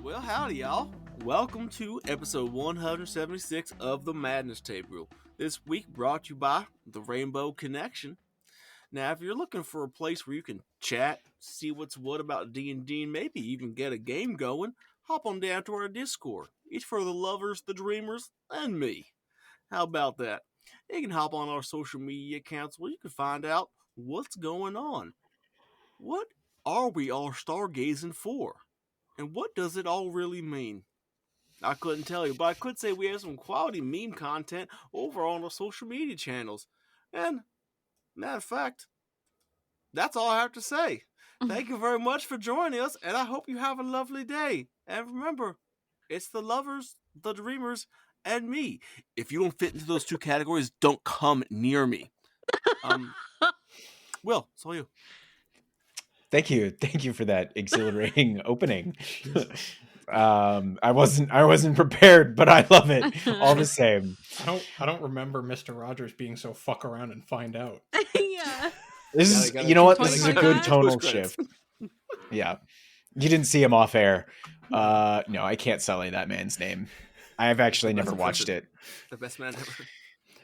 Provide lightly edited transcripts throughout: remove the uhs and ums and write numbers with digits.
Well, howdy, y'all. Welcome to episode 176 of the Madness Table. This week brought to you by the Rainbow Connection. Now, if you're looking for a place where you can chat, see what's what about D&D, and maybe even get a game going, hop on down to our Discord. It's for the lovers, the dreamers, and me. How about that? You can hop on our social media accounts where you can find out what's going on. What are we all stargazing for? And what does it all really mean? I couldn't tell you, but I could say we have some quality meme content over on our social media channels. And, matter of fact, that's all I have to say. Thank you very much for joining us, and I hope you have a lovely day. And remember, it's the lovers, the dreamers, and me. If you don't fit into those two categories, don't come near me. Will, it's all you. Thank you for that exhilarating opening. I wasn't prepared, but I love it all the same. I don't remember Mr. Rogers being so fuck around and find out. Yeah. This is you know what? This is a good tonal shift. Yeah, you didn't see him off air. No, I can't sully that man's name. I've actually never watched it. The best man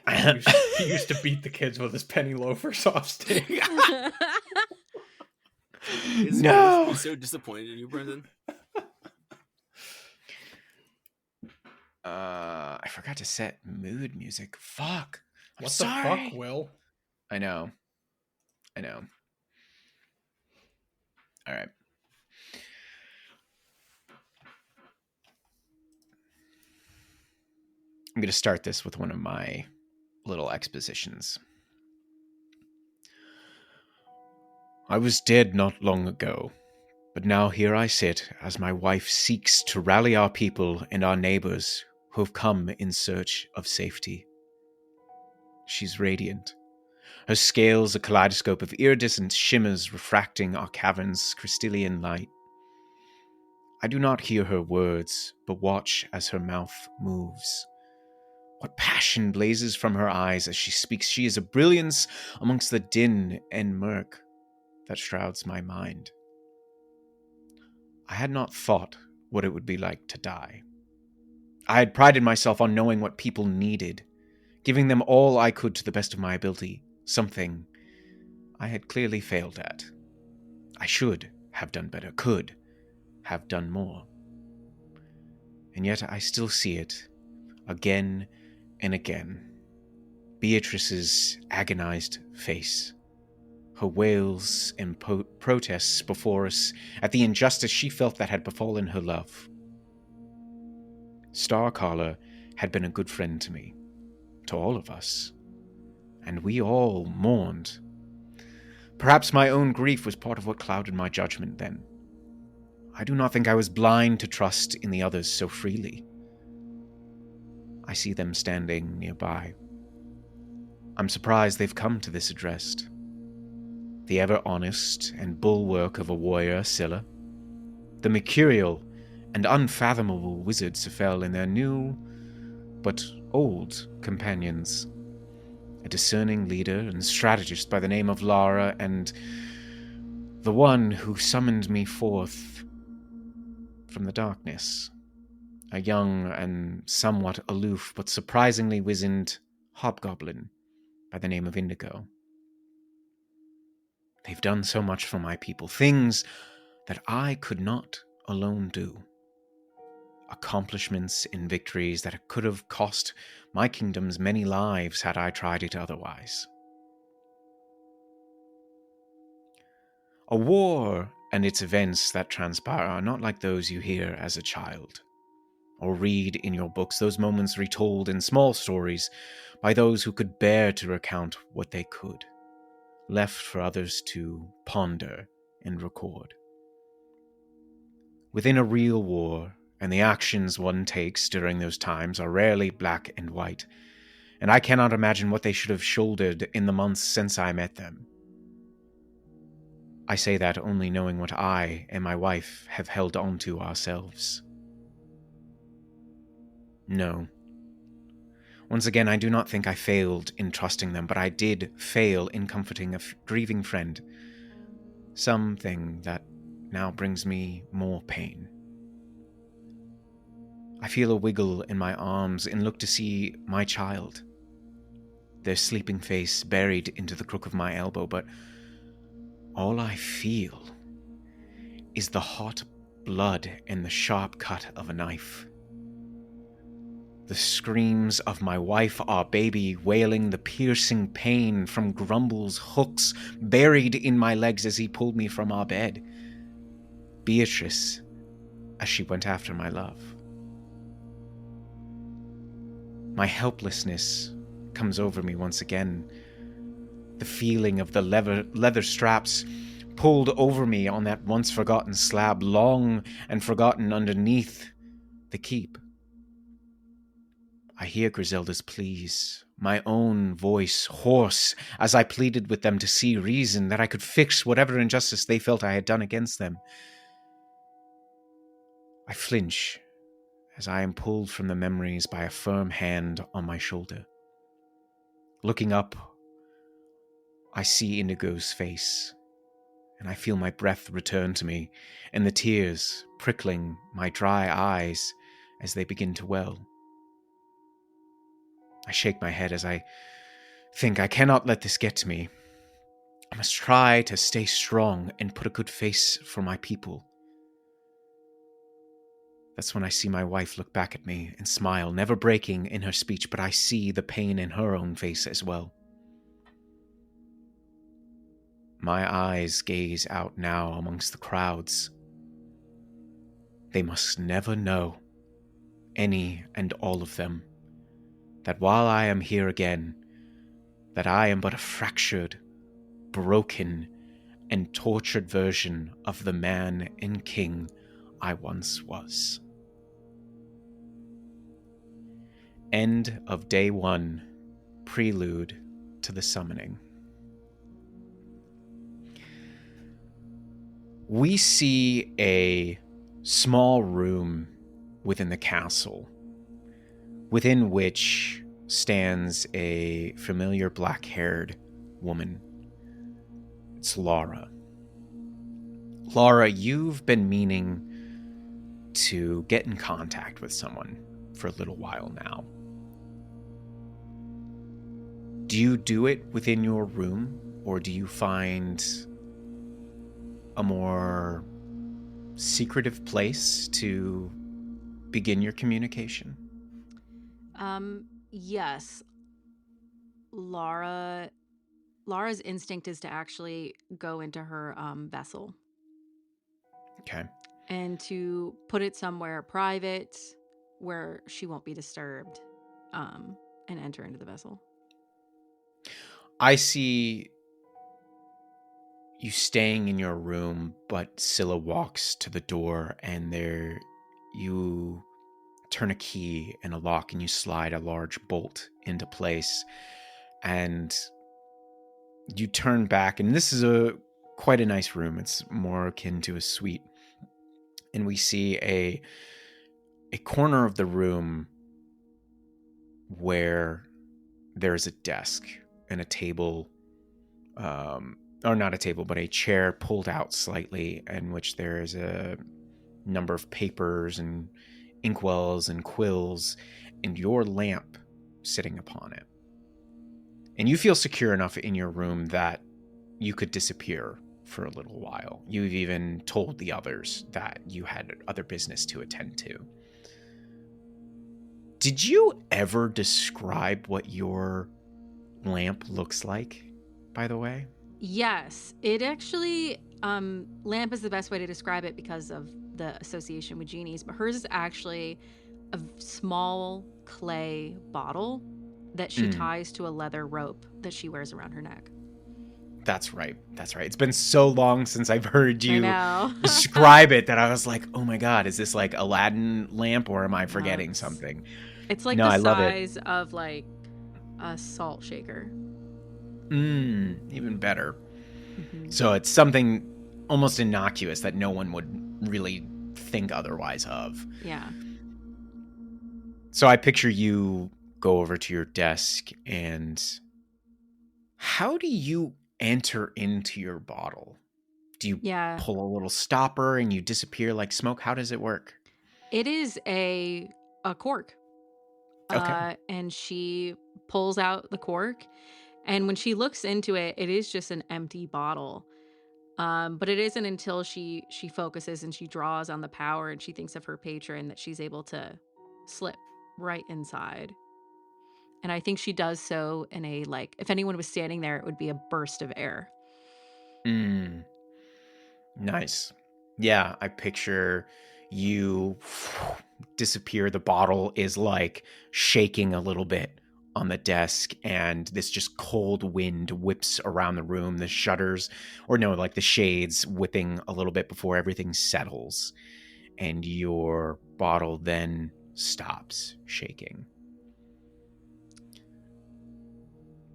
ever. He used to beat the kids with his penny loafers off stage. No, I'm so disappointed in you, Brendan. I forgot to set mood music. Fuck. What sorry. the fuck, Will? I know. All right. I'm going to start this with one of my little expositions. I was dead not long ago, but now here I sit as my wife seeks to rally our people and our neighbors who have come in search of safety. She's radiant. Her scales a kaleidoscope of iridescent shimmers refracting our cavern's crystalline light. I do not hear her words, but watch as her mouth moves. What passion blazes from her eyes as she speaks. She is a brilliance amongst the din and murk that shrouds my mind. I had not thought what it would be like to die. I had prided myself on knowing what people needed, giving them all I could to the best of my ability, something I had clearly failed at. I should have done better, could have done more. And yet I still see it, again and again. Beatrice's agonized face, her wails and protests before us at the injustice she felt that had befallen her love. Starcaller had been a good friend to me, to all of us, and we all mourned. Perhaps my own grief was part of what clouded my judgment then. I do not think I was blind to trust in the others so freely. I see them standing nearby. I'm surprised they've come to this addressed. The ever-honest and bulwark of a warrior, Scylla. The mercurial and unfathomable wizard Sephel and their new, but old companions. A discerning leader and strategist by the name of Lara, and the one who summoned me forth from the darkness. A young and somewhat aloof, but surprisingly wizened hobgoblin by the name of Indigo. They've done so much for my people, things that I could not alone do. Accomplishments and victories that could have cost my kingdoms many lives had I tried it otherwise. A war and its events that transpire are not like those you hear as a child, or read in your books, those moments retold in small stories by those who could bear to recount what they could, left for others to ponder and record. Within a real war, and the actions one takes during those times are rarely black and white, and I cannot imagine what they should have shouldered in the months since I met them. I say that only knowing what I and my wife have held on to ourselves. No. Once again, I do not think I failed in trusting them, but I did fail in comforting a grieving friend. Something that now brings me more pain. I feel a wiggle in my arms and look to see my child, their sleeping face buried into the crook of my elbow, but all I feel is the hot blood and the sharp cut of a knife. The screams of my wife, our baby, wailing the piercing pain from Grumble's hooks buried in my legs as he pulled me from our bed. Beatrice, as she went after my love. My helplessness comes over me once again. The feeling of the leather straps pulled over me on that once-forgotten slab, long and forgotten underneath the keep. I hear Griselda's pleas, my own voice hoarse, as I pleaded with them to see reason, that I could fix whatever injustice they felt I had done against them. I flinch as I am pulled from the memories by a firm hand on my shoulder. Looking up, I see Indigo's face, and I feel my breath return to me, and the tears prickling my dry eyes as they begin to well. I shake my head as I think I cannot let this get to me. I must try to stay strong and put a good face for my people. That's when I see my wife look back at me and smile, never breaking in her speech, but I see the pain in her own face as well. My eyes gaze out now amongst the crowds. They must never know, any and all of them, that while I am here again, that I am but a fractured, broken, and tortured version of the man and king I once was. End of day 1, prelude to the summoning. We see a small room within the castle, within which stands a familiar black-haired woman. It's Lara. Lara, you've been meaning to get in contact with someone for a little while now. Do you do it within your room, or do you find a more secretive place to begin your communication? Yes. Lara's instinct is to actually go into her vessel. Okay. And to put it somewhere private where she won't be disturbed, and enter into the vessel. I see you staying in your room, but Scylla walks to the door, and there you turn a key in a lock and you slide a large bolt into place, and you turn back, and this is quite a nice room. It's more akin to a suite, and we see a corner of the room where there's a desk and a table, or not a table, but a chair pulled out slightly, in which there is a number of papers and inkwells and quills, and your lamp sitting upon it. And you feel secure enough in your room that you could disappear for a little while. You've even told the others that you had other business to attend to. Did you ever describe what your lamp looks like, by the way? Yes, it actually, lamp is the best way to describe it because of the association with genies, but hers is actually a small clay bottle that she ties to a leather rope that she wears around her neck. That's right. It's been so long since I've heard you I know. describe it that I was like, oh my God, is this like Aladdin lamp, or am I forgetting something? It's like No, the I love it. size of like a salt shaker. Even better. Mm-hmm. So it's something almost innocuous that no one would really think otherwise of. Yeah. So I picture you go over to your desk, and how do you enter into your bottle? Do you Yeah. pull a little stopper and you disappear like smoke? How does it work? It is a a cork. Okay. And she pulls out the cork, and when she looks into it, it is just an empty bottle. But it isn't until she focuses and she draws on the power and she thinks of her patron that she's able to slip right inside. And I think she does so in a, like, if anyone was standing there, it would be a burst of air. Mm, nice. Yeah, I picture you disappear. The bottle is like shaking a little bit on the desk, and this just cold wind whips around the room. The shutters, or no, like the shades whipping a little bit before everything settles. And your bottle then stops shaking.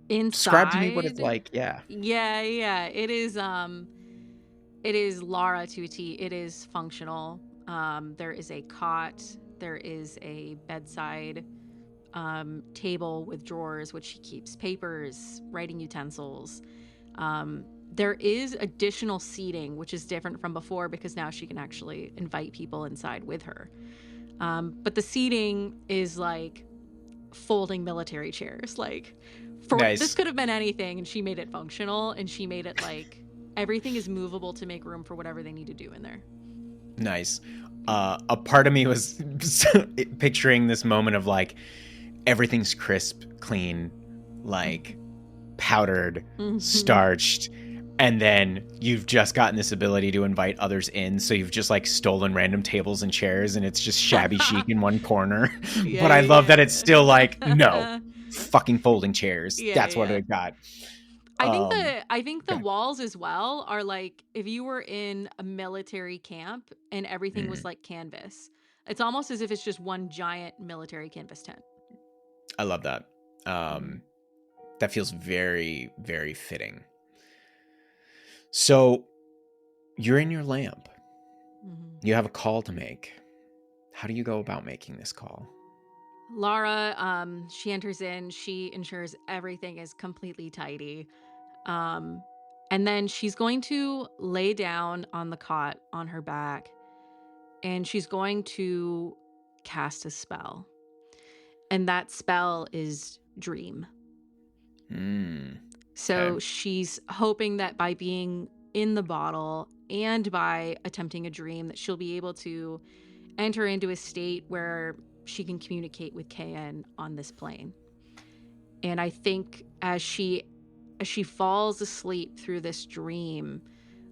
Inside, Describe to me what it's like. Yeah. yeah, it is Lara to a T. It is functional. There is a cot, there is a bedside table with drawers which she keeps papers, writing utensils. There is additional seating, which is different from before because now she can actually invite people inside with her. But the seating is like folding military chairs. Like, Nice. this could have been anything, and she made it functional, and she made it like everything is movable to make room for whatever they need to do in there. Nice. A part of me was picturing this moment of like everything's crisp, clean, like powdered, starched, and then you've just gotten this ability to invite others in, so you've just like stolen random tables and chairs and it's just shabby chic in one corner. Yeah, but I love that yeah. it's still like, no, fucking folding chairs. Yeah, That's what yeah. I got. I think the okay. walls as well are like if you were in a military camp and everything was like canvas. It's almost as if it's just one giant military canvas tent. I love that. That feels very, very fitting. So you're in your lamp. You have a call to make. How do you go about making this call? Lara, she enters in, she ensures everything is completely tidy. And then she's going to lay down on the cot on her back, and she's going to cast a spell. And that spell is dream. So Okay. she's hoping that by being in the bottle and by attempting a dream that she'll be able to enter into a state where she can communicate with KN on this plane. And I think as she falls asleep through this dream,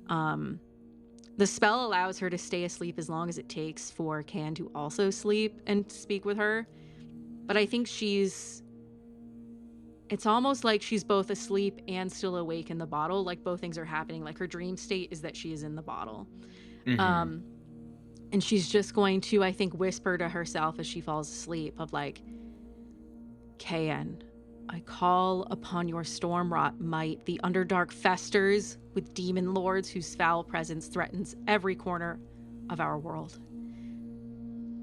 the spell allows her to stay asleep as long as it takes for KN to also sleep and speak with her. But I think it's almost like she's both asleep and still awake in the bottle. Like both things are happening. Like her dream state is that she is in the bottle. And she's just going to, I think, whisper to herself as she falls asleep of like, KN, I call upon your storm-wrought might. The Underdark festers with demon lords whose foul presence threatens every corner of our world.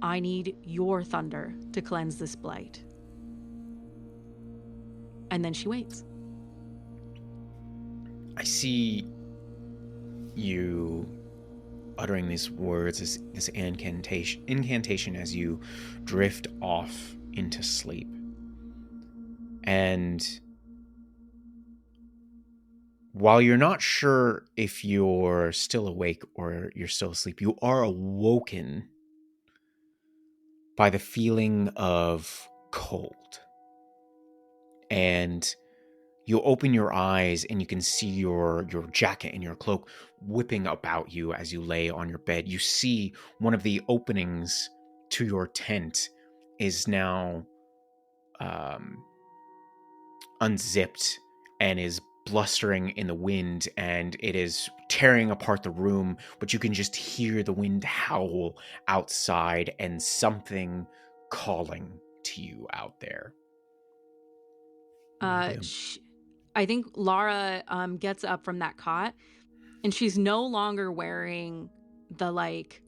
I need your thunder to cleanse this blight. And then she waits. I see you uttering these words, this incantation as you drift off into sleep. And while you're not sure if you're still awake or you're still asleep, you are awoken by the feeling of cold. And you open your eyes and you can see your jacket and your cloak whipping about you as you lay on your bed. You see one of the openings to your tent is now unzipped and is blustering in the wind, and it is tearing apart the room, but you can just hear the wind howl outside and something calling to you out there. I think Lara gets up from that cot, and she's no longer wearing the like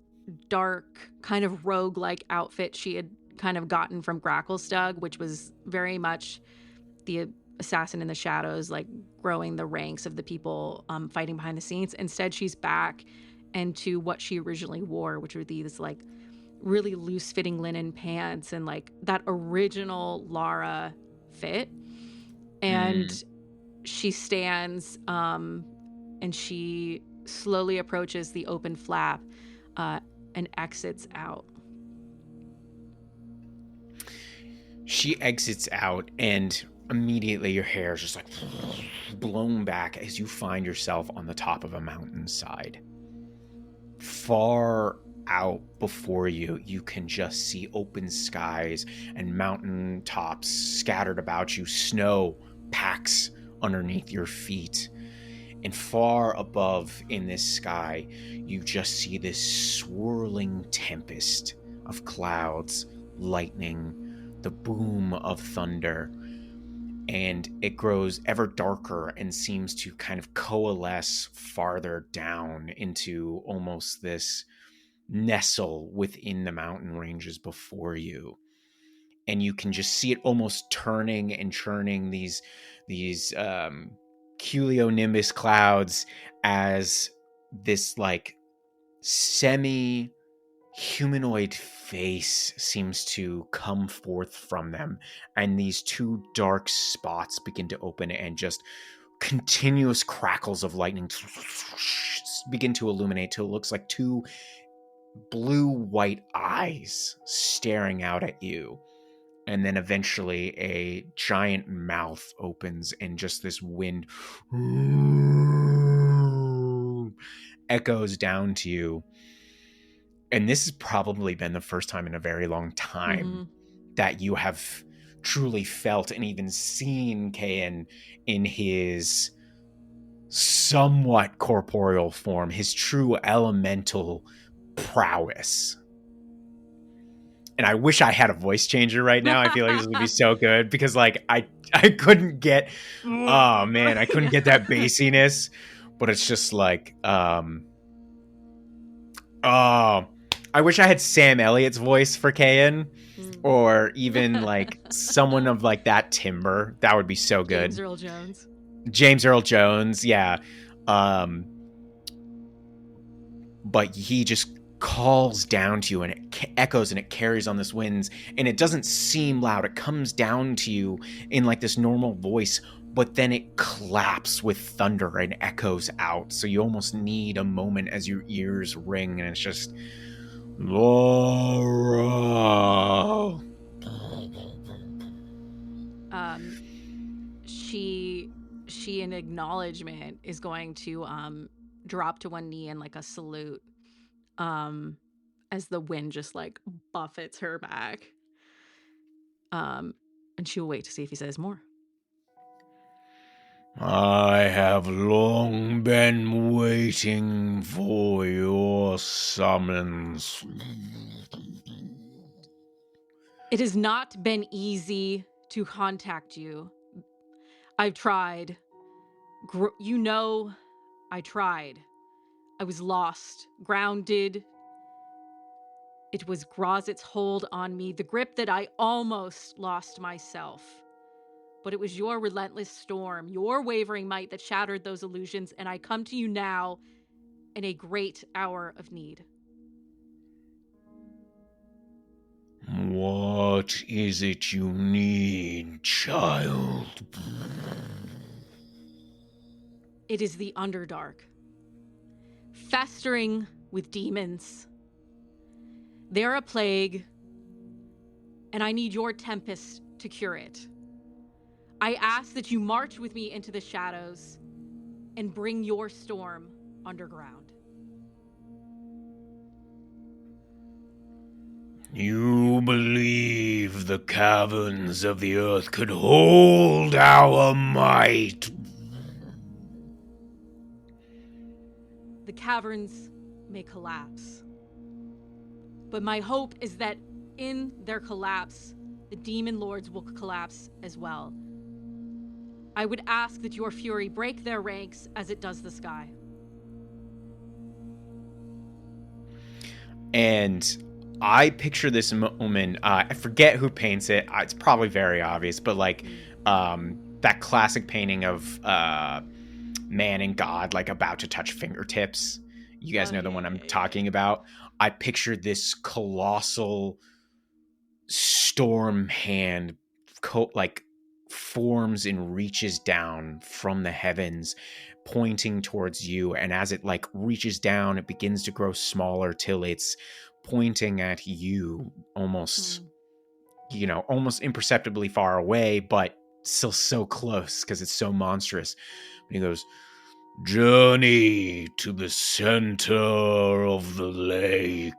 dark kind of rogue-like outfit she had kind of gotten from Gracklestug, which was very much the assassin in the shadows, like growing the ranks of the people fighting behind the scenes. Instead, she's back into what she originally wore, which were these like really loose-fitting linen pants and like that original Lara fit. And she stands and she slowly approaches the open flap and exits out. She exits out, and immediately your hair is just like blown back as you find yourself on the top of a mountainside. Far out before you, you can just see open skies and mountain tops scattered about you. Snow packs underneath your feet. And far above in this sky, you just see this swirling tempest of clouds, lightning, the boom of thunder. And it grows ever darker and seems to kind of coalesce farther down into almost this nestle within the mountain ranges before you. And you can just see it almost turning and churning these cumulonimbus clouds as this like semi-humanoid face seems to come forth from them, and these two dark spots begin to open, and just continuous crackles of lightning begin to illuminate till it looks like two blue-white eyes staring out at you. And then eventually a giant mouth opens and just this wind echoes down to you. And this has probably been the first time in a very long time that you have truly felt and even seen Kayan in his somewhat corporeal form, his true elemental prowess. And I wish I had a voice changer right now. I feel like this would be so good because like I couldn't get I couldn't get that bassiness, but it's just like I wish I had Sam Elliott's voice for Kayan, or even like someone of like that timbre. That would be so good. James Earl Jones, yeah. But he just calls down to you, and it echoes and it carries on this winds, and it doesn't seem loud. It comes down to you in like this normal voice, but then it claps with thunder and echoes out. So you almost need a moment as your ears ring, and it's just Lara. She in acknowledgement is going to drop to one knee and like a salute as the wind just like buffets her back. And she'll wait to see if he says more. I have long been waiting for your summons. It has not been easy to contact you. I've tried. I tried. I was lost, grounded. It was Grozit's hold on me, the grip that I almost lost myself. But it was your relentless storm, your wavering might that shattered those illusions, and I come to you now in a great hour of need. What is it you need, child? It is the Underdark, festering with demons. They're a plague, and I need your tempest to cure it. I ask that you march with me into the shadows and bring your storm underground. You believe the caverns of the earth could hold our might? The caverns may collapse, but my hope is that in their collapse, the demon lords will collapse as well. I would ask that your fury break their ranks as it does the sky. And I picture this moment, I forget who paints it, it's probably very obvious, but like that classic painting of man and God like about to touch fingertips, You guys know the one I'm yeah. talking about. I pictured this colossal storm hand, like forms and reaches down from the heavens, pointing towards you. And as it like reaches down, it begins to grow smaller till it's pointing at you, almost, almost imperceptibly far away, but still so close because it's so monstrous. And he goes, "Journey to the center of the lake.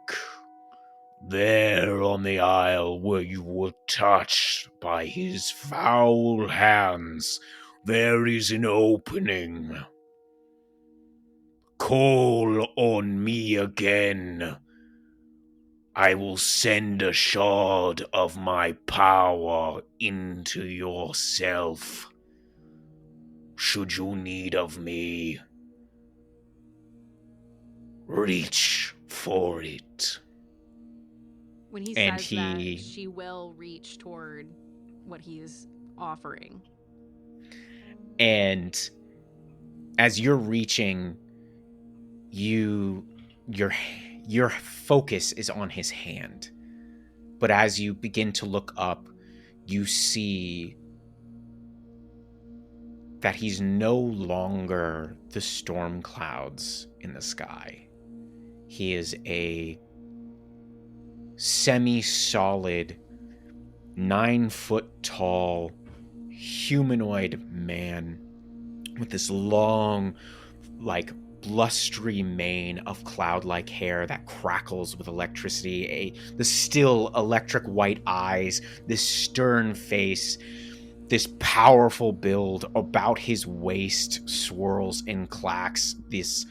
There on the isle where you were touched by his foul hands, there is an opening. Call on me again. I will send a shard of my power into yourself. Should you need of me, reach for it." When he And says that, she will reach toward what he is offering. And as you're reaching, your focus is on his hand. But as you begin to look up, you see that he's no longer the storm clouds in the sky. He is a semi-solid, 9-foot-tall, humanoid man with this long, like, blustery mane of cloud-like hair that crackles with electricity, the still electric white eyes, this stern face, this powerful build. About his waist swirls and clacks this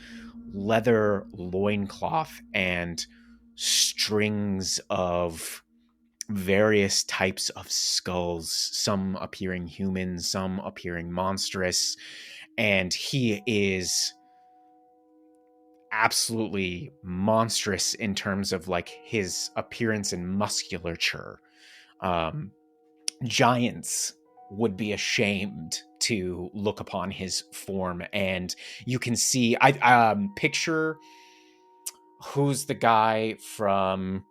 leather loincloth and strings of various types of skulls, some appearing human, some appearing monstrous, and he is absolutely monstrous in terms of like his appearance and musculature. Giants would be ashamed to look upon his form, and you can see, I picture, who's the guy from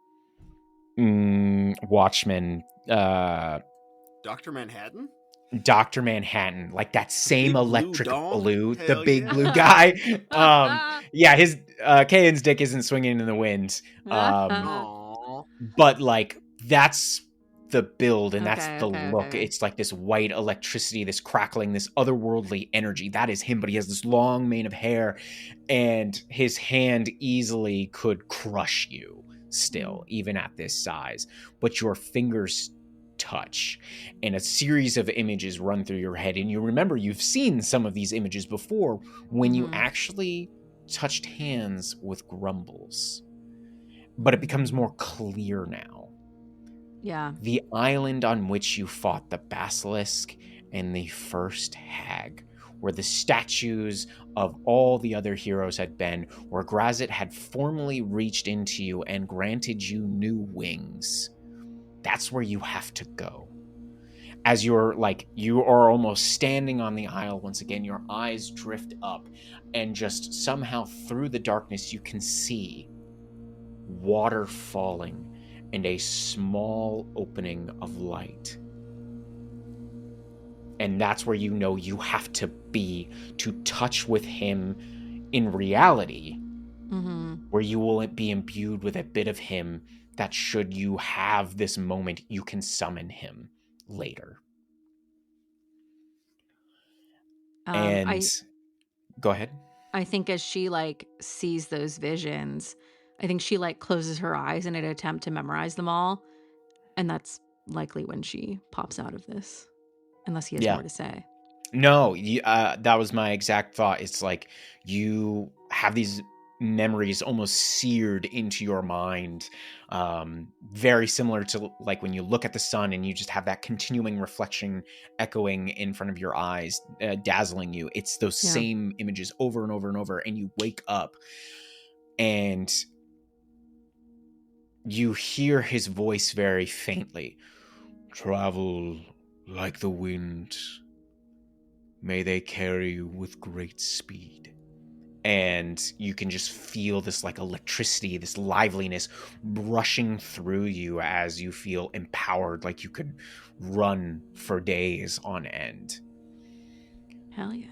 Watchmen, Dr. Manhattan? Dr. Manhattan, like that same big blue electric dong? blue, the Hell big yeah. blue guy. Yeah, his Kayan's dick isn't swinging in the wind. Aww. But like that's the build and that's the Okay. look. It's like this white electricity, this crackling, this otherworldly energy. That is him, but he has this long mane of hair, and his hand easily could crush you still, even at this size. But your fingers touch, and a series of images run through your head, and you remember you've seen some of these images before when you actually touched hands with Grumbles. But it becomes more clear now. Yeah. The island on which you fought the basilisk and the first hag, where the statues of all the other heroes had been, where Grazit had formally reached into you and granted you new wings. That's where you have to go. As you are almost standing on the isle once again, your eyes drift up, and just somehow through the darkness you can see water falling and a small opening of light. And that's where you know you have to be to touch with him in reality, where you will be imbued with a bit of him that should you have this moment, you can summon him later. Go ahead. I think as she sees those visions, I think she closes her eyes in an attempt to memorize them all, and that's likely when she pops out of this, unless he has more to say. No, that was my exact thought. It's like you have these memories almost seared into your mind, very similar to like when you look at the sun and you just have that continuing reflection echoing in front of your eyes, dazzling you. It's those same images over and over and over, and you wake up and you hear his voice very faintly. "Travel like the wind. May they carry you with great speed. and you can just feel this like electricity, this liveliness rushing through you as you feel empowered, like you could run for days on end. Hell yeah.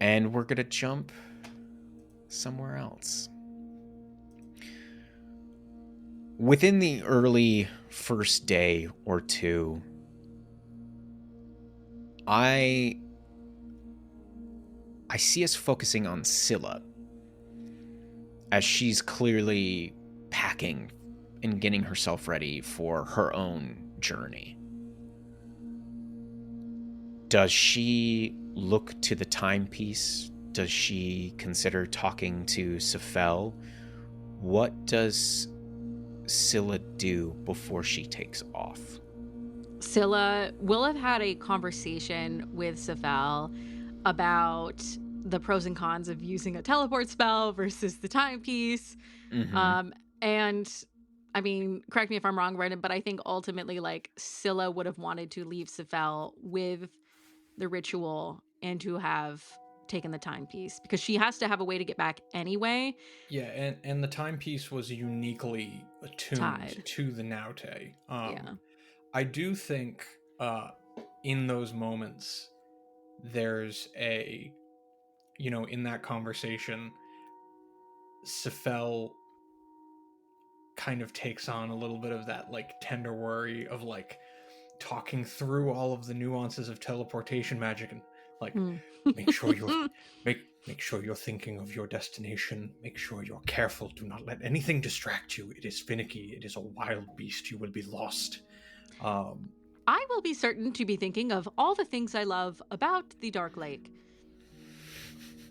And we're gonna jump somewhere else. Within the early first day or two, I see us focusing on Scylla, as she's clearly packing and getting herself ready for her own journey. Does she look to the timepiece? Does she consider talking to Sephel? What does Scylla do before she takes off? Scylla will have had a conversation with Sephel about the pros and cons of using a teleport spell versus the timepiece. Mm-hmm. And I mean, correct me if I'm wrong, Brendan, but I think ultimately, like, Scylla would have wanted to leave Sephel with the ritual and to have taken the timepiece, because she has to have a way to get back anyway. Yeah, and the timepiece was uniquely attuned Tied. to the Naute. Yeah. I do think in those moments there's a, in that conversation, Sephel kind of takes on a little bit of that like tender worry of like talking through all of the nuances of teleportation magic and like make sure you're make sure you're thinking of your destination, make sure you're careful, do not let anything distract you. It is finicky, it is a wild beast, you will be lost. I will be certain to be thinking of all the things I love about the Dark Lake.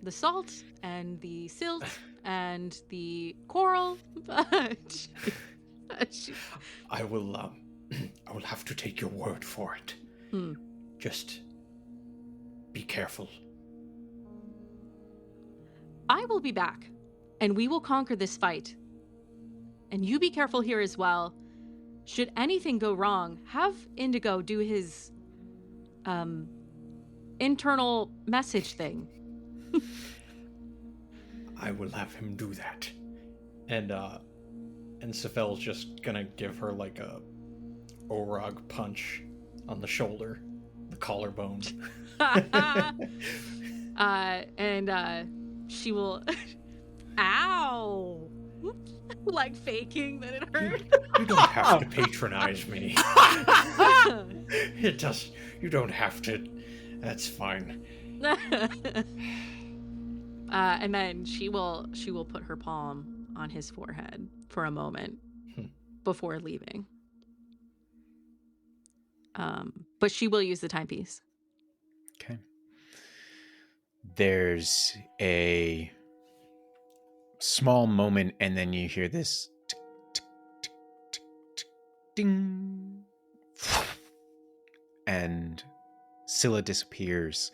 The salt and the silt and the coral. I will have to take your word for it. Just be careful. I will be back, and we will conquer this fight. And you be careful here as well. Should anything go wrong, have Indigo do his internal message thing. I will have him do that. And Sephel's just gonna give her like a Orog punch on the shoulder, the collarbone. And she will ow, like faking that it hurt. You don't have to patronize me. It does. You don't have to. That's fine. And then she will put her palm on his forehead for a moment before leaving. But she will use the timepiece. Okay. There's a small moment, and then you hear this tick, tick, tick, tick, tick, ding, and Scylla disappears.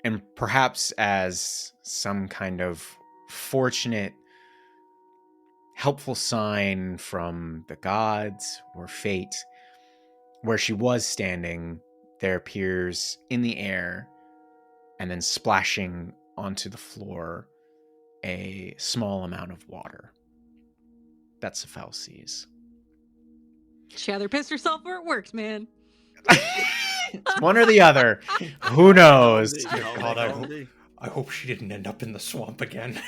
And perhaps as some kind of fortunate, helpful sign from the gods or fate, where she was standing, there appears in the air and then splashing onto the floor a small amount of water. That Sephel sees. She either pissed herself or it worked, man. It's one or the other. Who knows? God, I hope she didn't end up in the swamp again.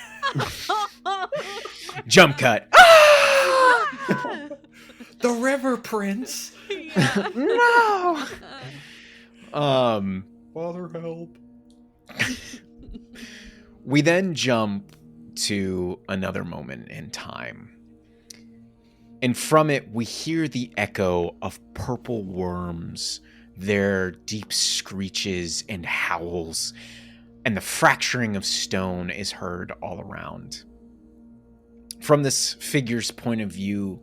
Jump cut. The river prince. No. Father, help. We then jump to another moment in time. And from it, we hear the echo of purple worms, their deep screeches and howls, and the fracturing of stone is heard all around. From this figure's point of view,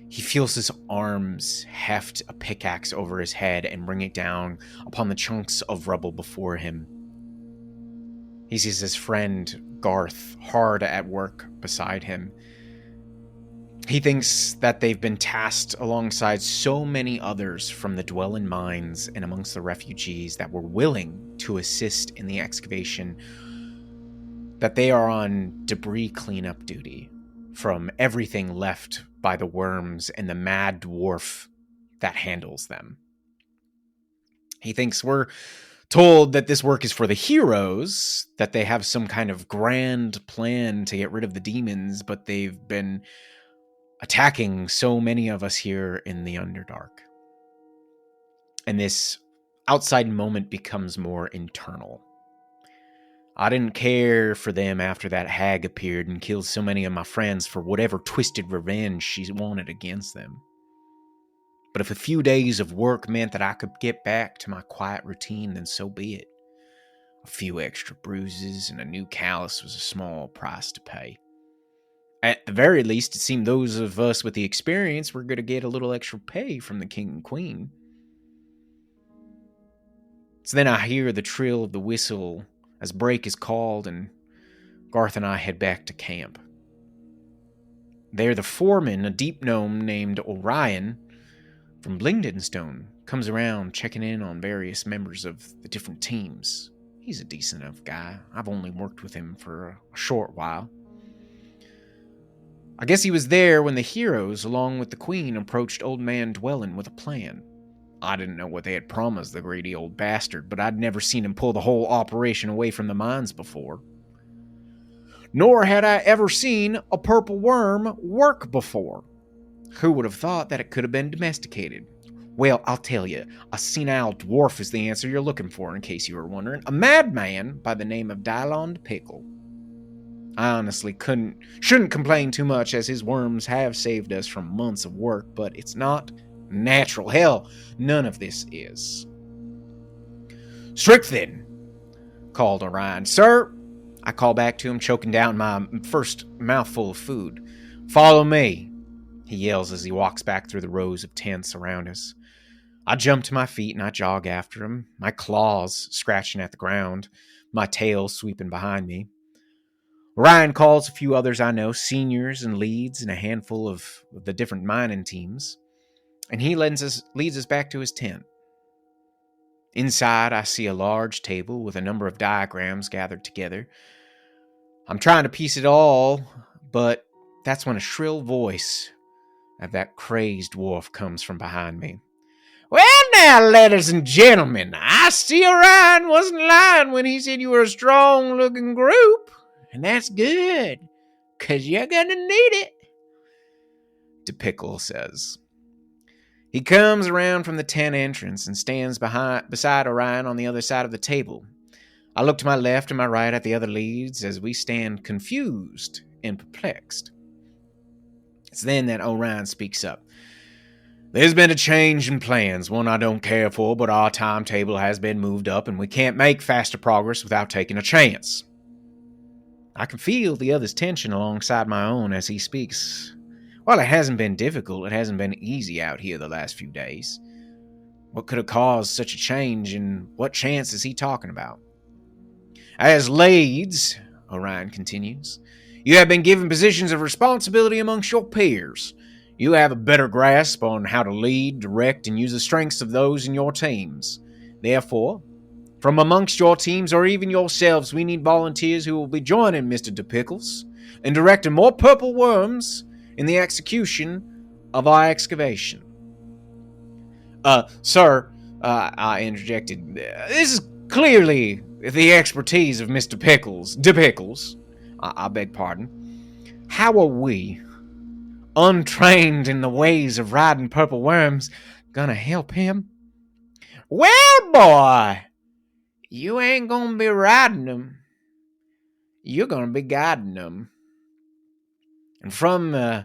he feels his arms heft a pickaxe over his head and bring it down upon the chunks of rubble before him. He sees his friend Garth hard at work beside him. He thinks that they've been tasked alongside so many others from the dwelling mines and amongst the refugees that were willing to assist in the excavation, that they are on debris cleanup duty from everything left by the worms and the mad dwarf that handles them. He thinks we're told that this work is for the heroes, that they have some kind of grand plan to get rid of the demons, but they've been attacking so many of us here in the Underdark. And this outside moment becomes more internal. I didn't care for them after that hag appeared and killed so many of my friends for whatever twisted revenge she wanted against them. But if a few days of work meant that I could get back to my quiet routine, then so be it. A few extra bruises and a new callus was a small price to pay. At the very least, it seemed those of us with the experience were going to get a little extra pay from the king and queen. So then I hear the trill of the whistle as break is called, and Garth and I head back to camp. There, the foreman, a deep gnome named Orion from Blingdenstone, comes around checking in on various members of the different teams. He's a decent enough guy. I've only worked with him for a short while. I guess he was there when the heroes, along with the queen, approached Old Man Dwellin with a plan. I didn't know what they had promised the greedy old bastard, but I'd never seen him pull the whole operation away from the mines before. Nor had I ever seen a purple worm work before. Who would have thought that it could have been domesticated? Well, I'll tell you, a senile dwarf is the answer you're looking for, in case you were wondering. A madman by the name of Dylond Pickle. I honestly shouldn't complain too much, as his worms have saved us from months of work, but it's not natural. Hell, none of this is. Strict then, called Orion. Sir, I call back to him, choking down my first mouthful of food. Follow me, he yells as he walks back through the rows of tents around us. I jump to my feet and I jog after him, my claws scratching at the ground, my tail sweeping behind me. Orion calls a few others I know, seniors and leads, and a handful of the different mining teams, and he leads us back to his tent. Inside, I see a large table with a number of diagrams gathered together. I'm trying to piece it all, but that's when a shrill voice of that crazed dwarf comes from behind me. Well now, ladies and gentlemen, I see Orion wasn't lying when he said you were a strong-looking group. And that's good, 'cause you're gonna need it, DePickle says. He comes around from the tent entrance and stands beside Orion on the other side of the table. I look to my left and my right at the other leads as we stand confused and perplexed. It's then that Orion speaks up. There's been a change in plans, one I don't care for, but our timetable has been moved up and we can't make faster progress without taking a chance. I can feel the other's tension alongside my own as he speaks. While it hasn't been difficult, it hasn't been easy out here the last few days. What could have caused such a change, and what chance is he talking about? As leads, Orion continues, you have been given positions of responsibility amongst your peers. You have a better grasp on how to lead, direct, and use the strengths of those in your teams. Therefore, from amongst your teams or even yourselves, we need volunteers who will be joining Mr. DePickles and directing more purple worms in the execution of our excavation. Sir, I interjected, this is clearly the expertise of Mr. DePickles. I beg pardon. How are we, untrained in the ways of riding purple worms, gonna help him? Well, boy, you ain't gonna be riding them. You're gonna be guiding them. And from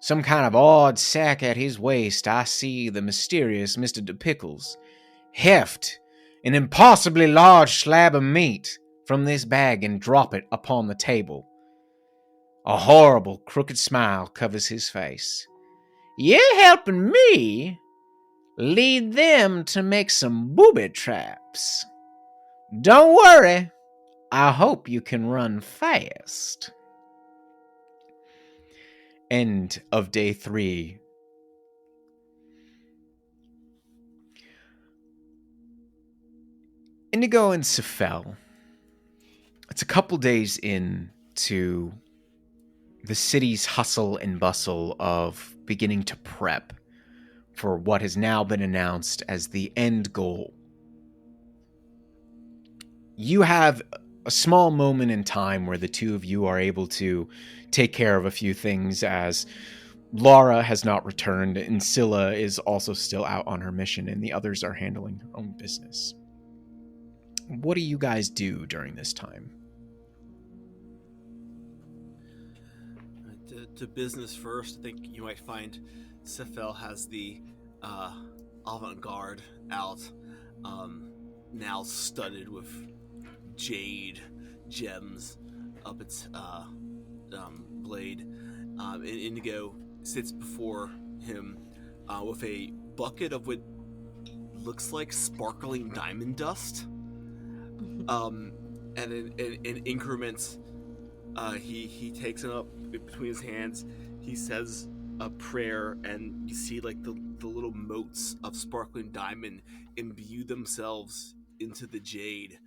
some kind of odd sack at his waist, I see the mysterious Mr. DePickles heft an impossibly large slab of meat from this bag and drop it upon the table. A horrible, crooked smile covers his face. You're helping me lead them to make some booby traps. Don't worry, I hope you can run fast. end of day 3, Indigo and Sephel, it's a couple days in to the city's hustle and bustle of beginning to prep for what has now been announced as the end goal. You have a small moment in time where the two of you are able to take care of a few things, as Lara has not returned and Scylla is also still out on her mission and the others are handling their own business. What do you guys do during this time? To business first, I think you might find Sephel has the avant-garde out, now studded with jade gems up its blade. And Indigo sits before him with a bucket of what looks like sparkling diamond dust. And in increments, he takes it up between his hands. He says a prayer, and you see like the little motes of sparkling diamond imbue themselves into the jade.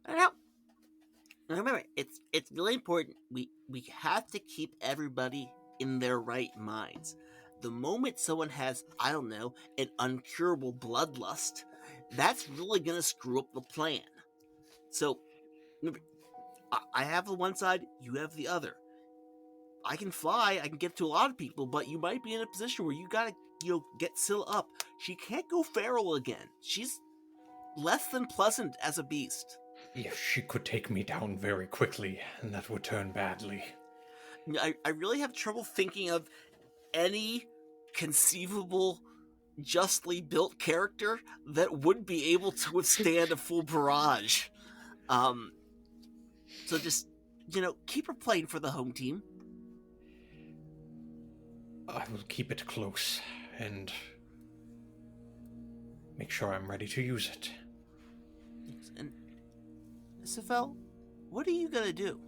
Now, remember, it's really important. We have to keep everybody in their right minds. The moment someone has, I don't know, an uncurable bloodlust, that's really gonna screw up the plan. So, remember, I have the one side, you have the other. I can fly, I can get to a lot of people, but you might be in a position where you gotta, get Scylla up. She can't go feral again. She's less than pleasant as a beast. Yes, she could take me down very quickly, and that would turn badly. I really have trouble thinking of any conceivable, justly built character that would be able to withstand a full barrage. So just, keep her playing for the home team. I will keep it close, and make sure I'm ready to use it. And Sephel, what are you gonna do?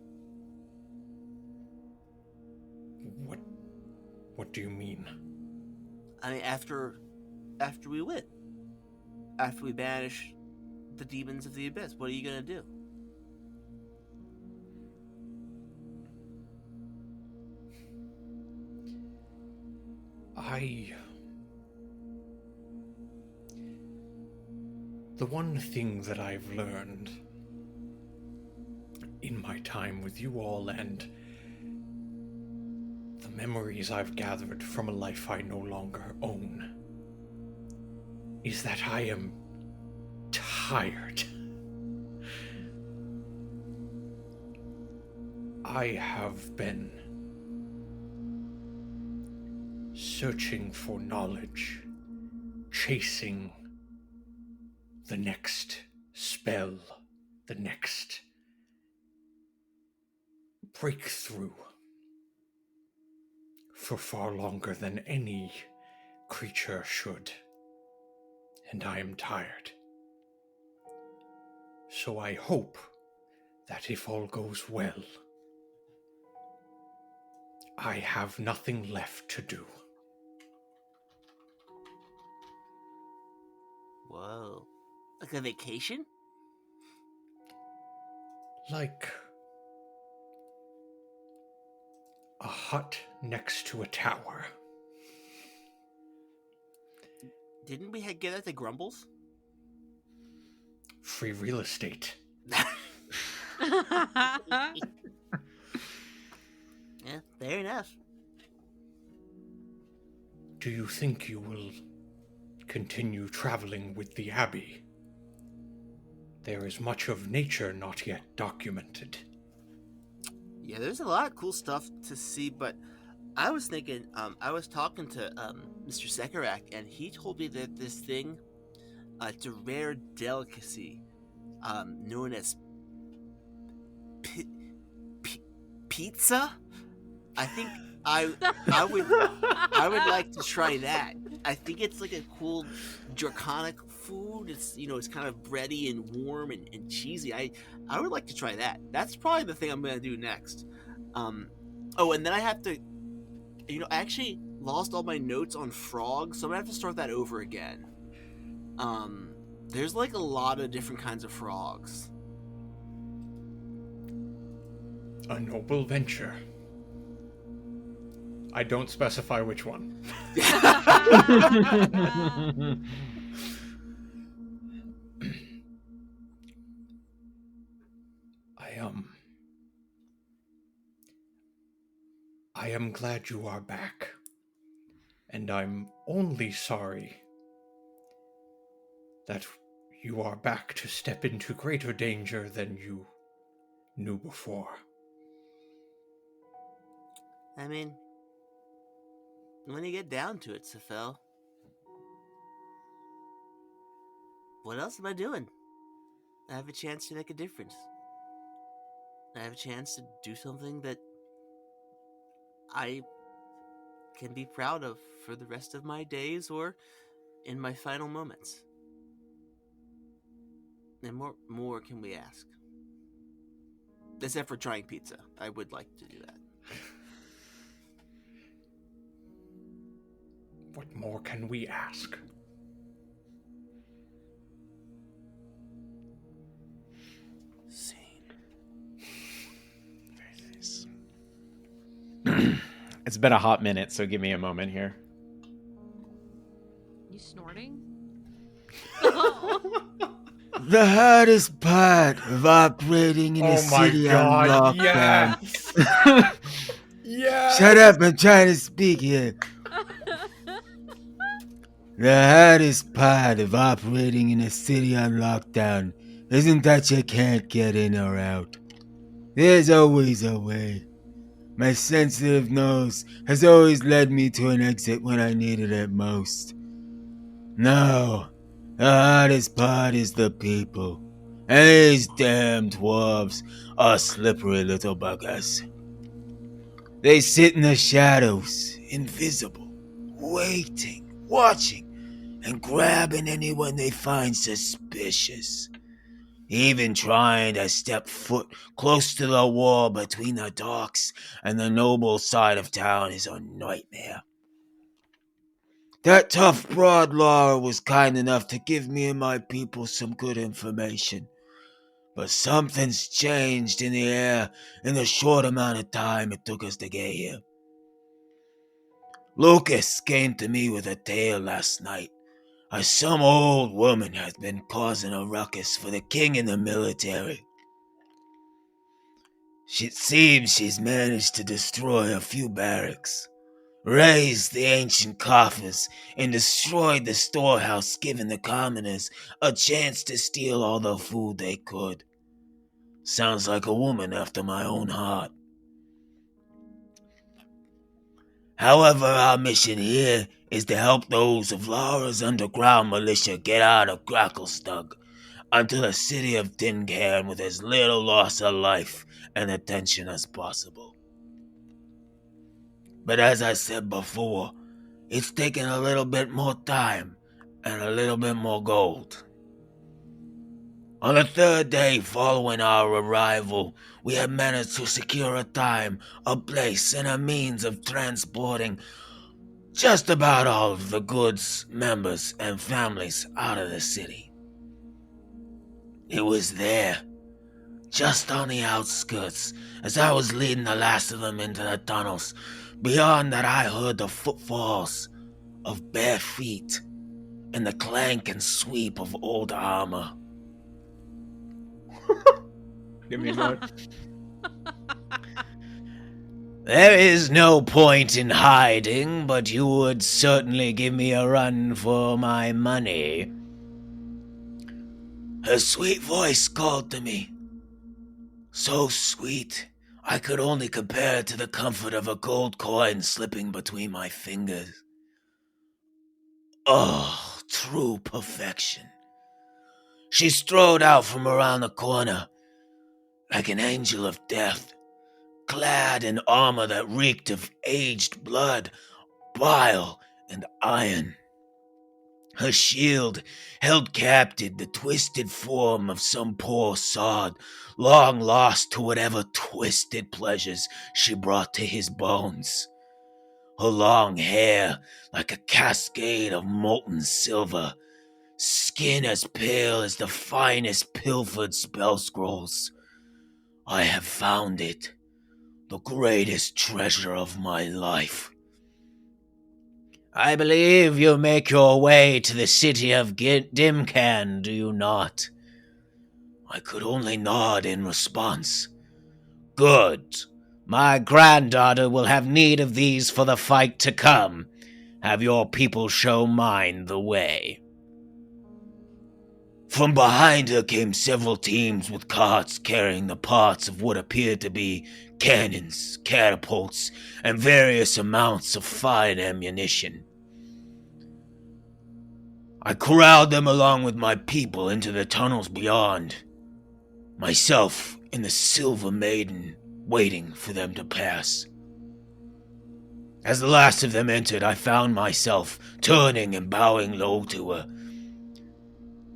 What do you mean? I mean, after we win, after we banish the demons of the abyss, what are you gonna do? The one thing that I've learned in my time with you all, and the memories I've gathered from a life I no longer own, is that I am tired. I have been searching for knowledge, chasing the next spell, the next breakthrough, for far longer than any creature should, and I am tired. So I hope that if all goes well, I have nothing left to do. Whoa. Like a vacation? Like a hut next to a tower. Didn't we get that to Grumbles? Free real estate. Yeah, fair enough. Do you think you will continue traveling with the Abbey? There is much of nature not yet documented. Yeah, there's a lot of cool stuff to see, but I was thinking, I was talking to Mr. Sekarak, and he told me that this thing, it's a rare delicacy, known as pizza. I think I would like to try that. I think it's like a cool draconic food. It's it's kind of bready and warm and cheesy. I would like to try that. That's probably the thing I'm gonna do next. Oh, and then I have to I actually lost all my notes on frogs, so I'm gonna have to start that over again. There's like a lot of different kinds of frogs. A noble venture. I don't specify which one. I am glad you are back. And I'm only sorry that you are back to step into greater danger than you knew before. I mean, when you get down to it, Sephel, what else am I doing? I have a chance to make a difference. I have a chance to do something that I can be proud of for the rest of my days or in my final moments. And more can we ask? Except for trying pizza. I would like to do that. What more can we ask? Scene. Very nice. It's been a hot minute, so give me a moment here. You snorting? The hardest part of operating in a city on lockdown. Yes! Yes! Shut up, I'm trying to speak here. The hardest part of operating in a city on lockdown isn't that you can't get in or out. There's always a way. My sensitive nose has always led me to an exit when I needed it most. No, the hardest part is the people. And these damn dwarves are slippery little buggers. They sit in the shadows, invisible, waiting, watching, and grabbing anyone they find suspicious. Even trying to step foot close to the wall between the docks and the noble side of town is a nightmare. That tough broad Lara was kind enough to give me and my people some good information. But something's changed in the air in the short amount of time it took us to get here. Lucas came to me with a tale last night. Some old woman has been causing a ruckus for the king and the military. It seems she's managed to destroy a few barracks, razed the ancient coffers, and destroyed the storehouse, giving the commoners a chance to steal all the food they could. Sounds like a woman after my own heart. However, our mission here is to help those of Lara's underground militia get out of Gracklestug onto the city of Dincairn with as little loss of life and attention as possible. But as I said before, it's taken a little bit more time and a little bit more gold. On the third day following our arrival, we had managed to secure a time, a place, and a means of transporting just about all of the goods, members, and families out of the city. It was there, just on the outskirts, as I was leading the last of them into the tunnels. Beyond that, I heard the footfalls of bare feet and the clank and sweep of old armor. Give me a moment. There is no point in hiding, but you would certainly give me a run for my money. Her sweet voice called to me. So sweet, I could only compare it to the comfort of a gold coin slipping between my fingers. Oh, true perfection. She strode out from around the corner, like an angel of death, clad in armor that reeked of aged blood, bile, and iron. Her shield held captive the twisted form of some poor sod, long lost to whatever twisted pleasures she brought to his bones. Her long hair like a cascade of molten silver. Skin as pale as the finest pilfered spell scrolls. I have found it. The greatest treasure of my life. I believe you make your way to the city of Dimcan, do you not? I could only nod in response. Good. My granddaughter will have need of these for the fight to come. Have your people show mine the way. From behind her came several teams with carts carrying the parts of what appeared to be cannons, catapults, and various amounts of fine ammunition. I corralled them along with my people into the tunnels beyond, myself and the Silver Maiden waiting for them to pass. As the last of them entered, I found myself turning and bowing low to her.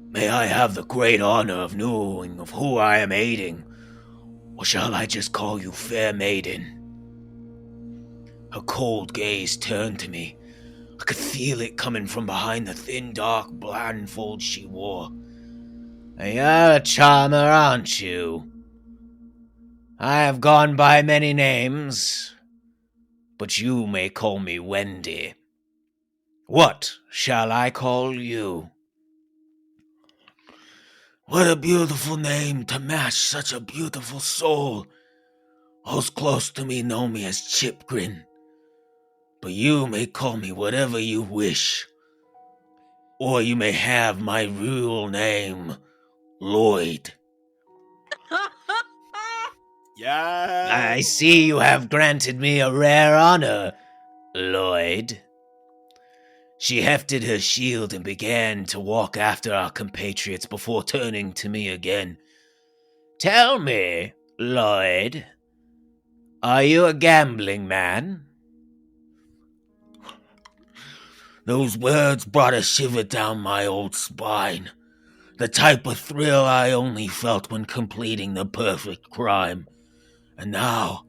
May I have the great honor of knowing of who I am aiding, or shall I just call you Fair Maiden? Her cold gaze turned to me. I could feel it coming from behind the thin, dark blindfold she wore. You're a charmer, aren't you? I have gone by many names, but you may call me Wendy. What shall I call you? What a beautiful name to match such a beautiful soul. Those close to me know me as Chipgrin, but you may call me whatever you wish. Or you may have my real name, Lloyd. Yeah. I see you have granted me a rare honor, Lloyd. She hefted her shield and began to walk after our compatriots before turning to me again. Tell me, Lloyd, are you a gambling man? Those words brought a shiver down my old spine, the type of thrill I only felt when completing the perfect crime. And now,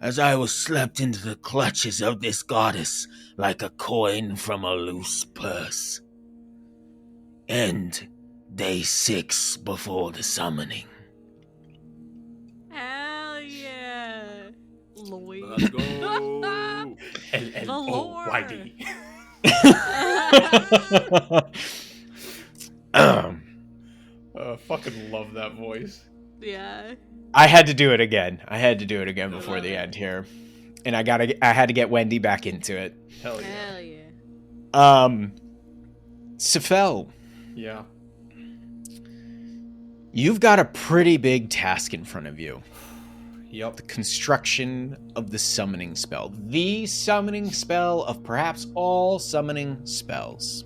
as I was swept into the clutches of this goddess like a coin from a loose purse. End day 6 before the summoning. Hell yeah. Lloyd. Let's go. L-L-O-Y-D. Fucking love that voice. Yeah. I had to do it again. Before the end here. And I had to get Wendy back into it. Hell yeah. Hell yeah. Sephel, Yeah. you've got a pretty big task in front of you. Yep. The construction of the summoning spell. The summoning spell of perhaps all summoning spells.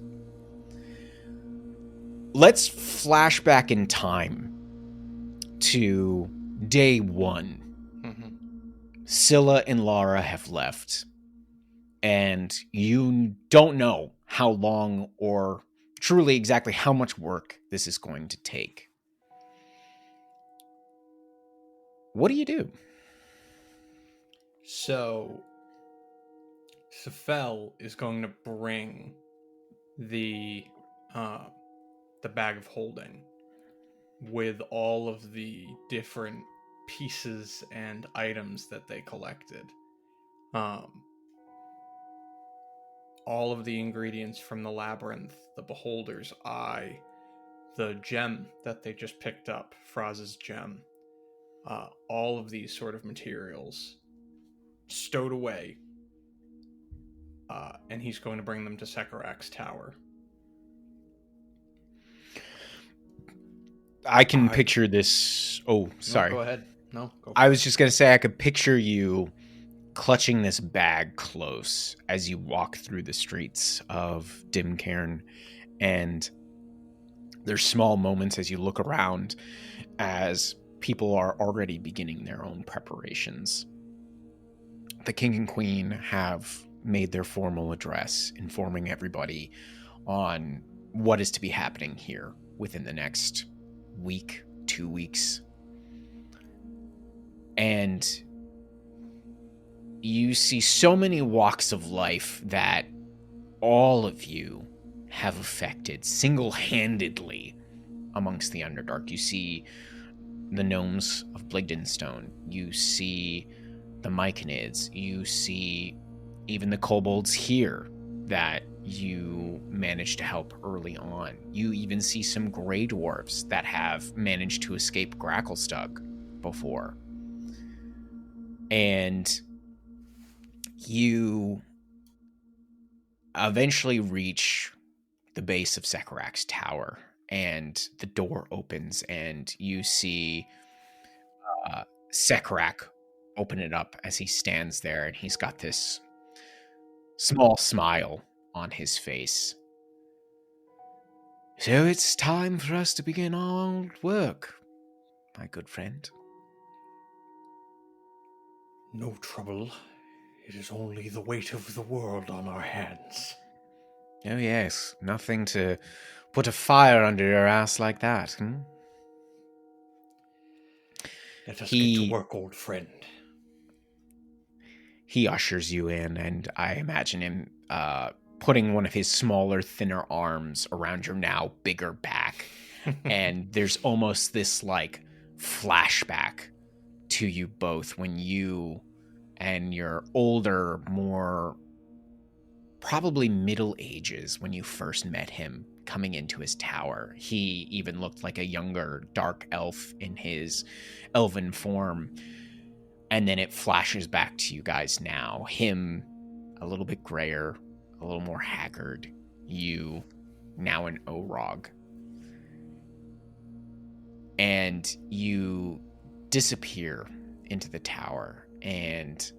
Let's flash back in time to day 1. Mm-hmm. Scylla and Lara have left. And you don't know how long or truly exactly how much work this is going to take. What do you do? So, Sephel is going to bring the bag of holding with all of the different pieces and items that they collected. All of the ingredients from the labyrinth, the beholder's eye, the gem that they just picked up, Fraz's gem, all of these sort of materials stowed away, and he's going to bring them to Sekarak's tower. I can picture this. Oh, sorry. No, go ahead. No, go. I was just going to say I could picture you clutching this bag close as you walk through the streets of Dimcairn, and there's small moments as you look around as people are already beginning their own preparations. The king and queen have made their formal address informing everybody on what is to be happening here within the next week, 2 weeks. And you see so many walks of life that all of you have affected single-handedly amongst the Underdark. You see the gnomes of Bligdenstone. You see the Myconids. You see even the kobolds here that you managed to help early on. You even see some Grey Dwarves that have managed to escape Gracklestug before. And you eventually reach the base of Sekarak's tower, and the door opens, and you see Sekarak open it up as he stands there, and he's got this small smile on his face. So it's time for us to begin our old work, my good friend. No trouble. It is only the weight of the world on our hands. Oh yes, nothing to put a fire under your ass like that, Let us get to work, old friend. He ushers you in, and I imagine him putting one of his smaller, thinner arms around your now bigger back. And there's almost this, like, flashback to you both when you and your older, more probably middle ages when you first met him coming into his tower. He even looked like a younger dark elf in his elven form. And then it flashes back to you guys now. Him a little bit grayer, a little more haggard. You now an Orog. And you disappear into the tower, and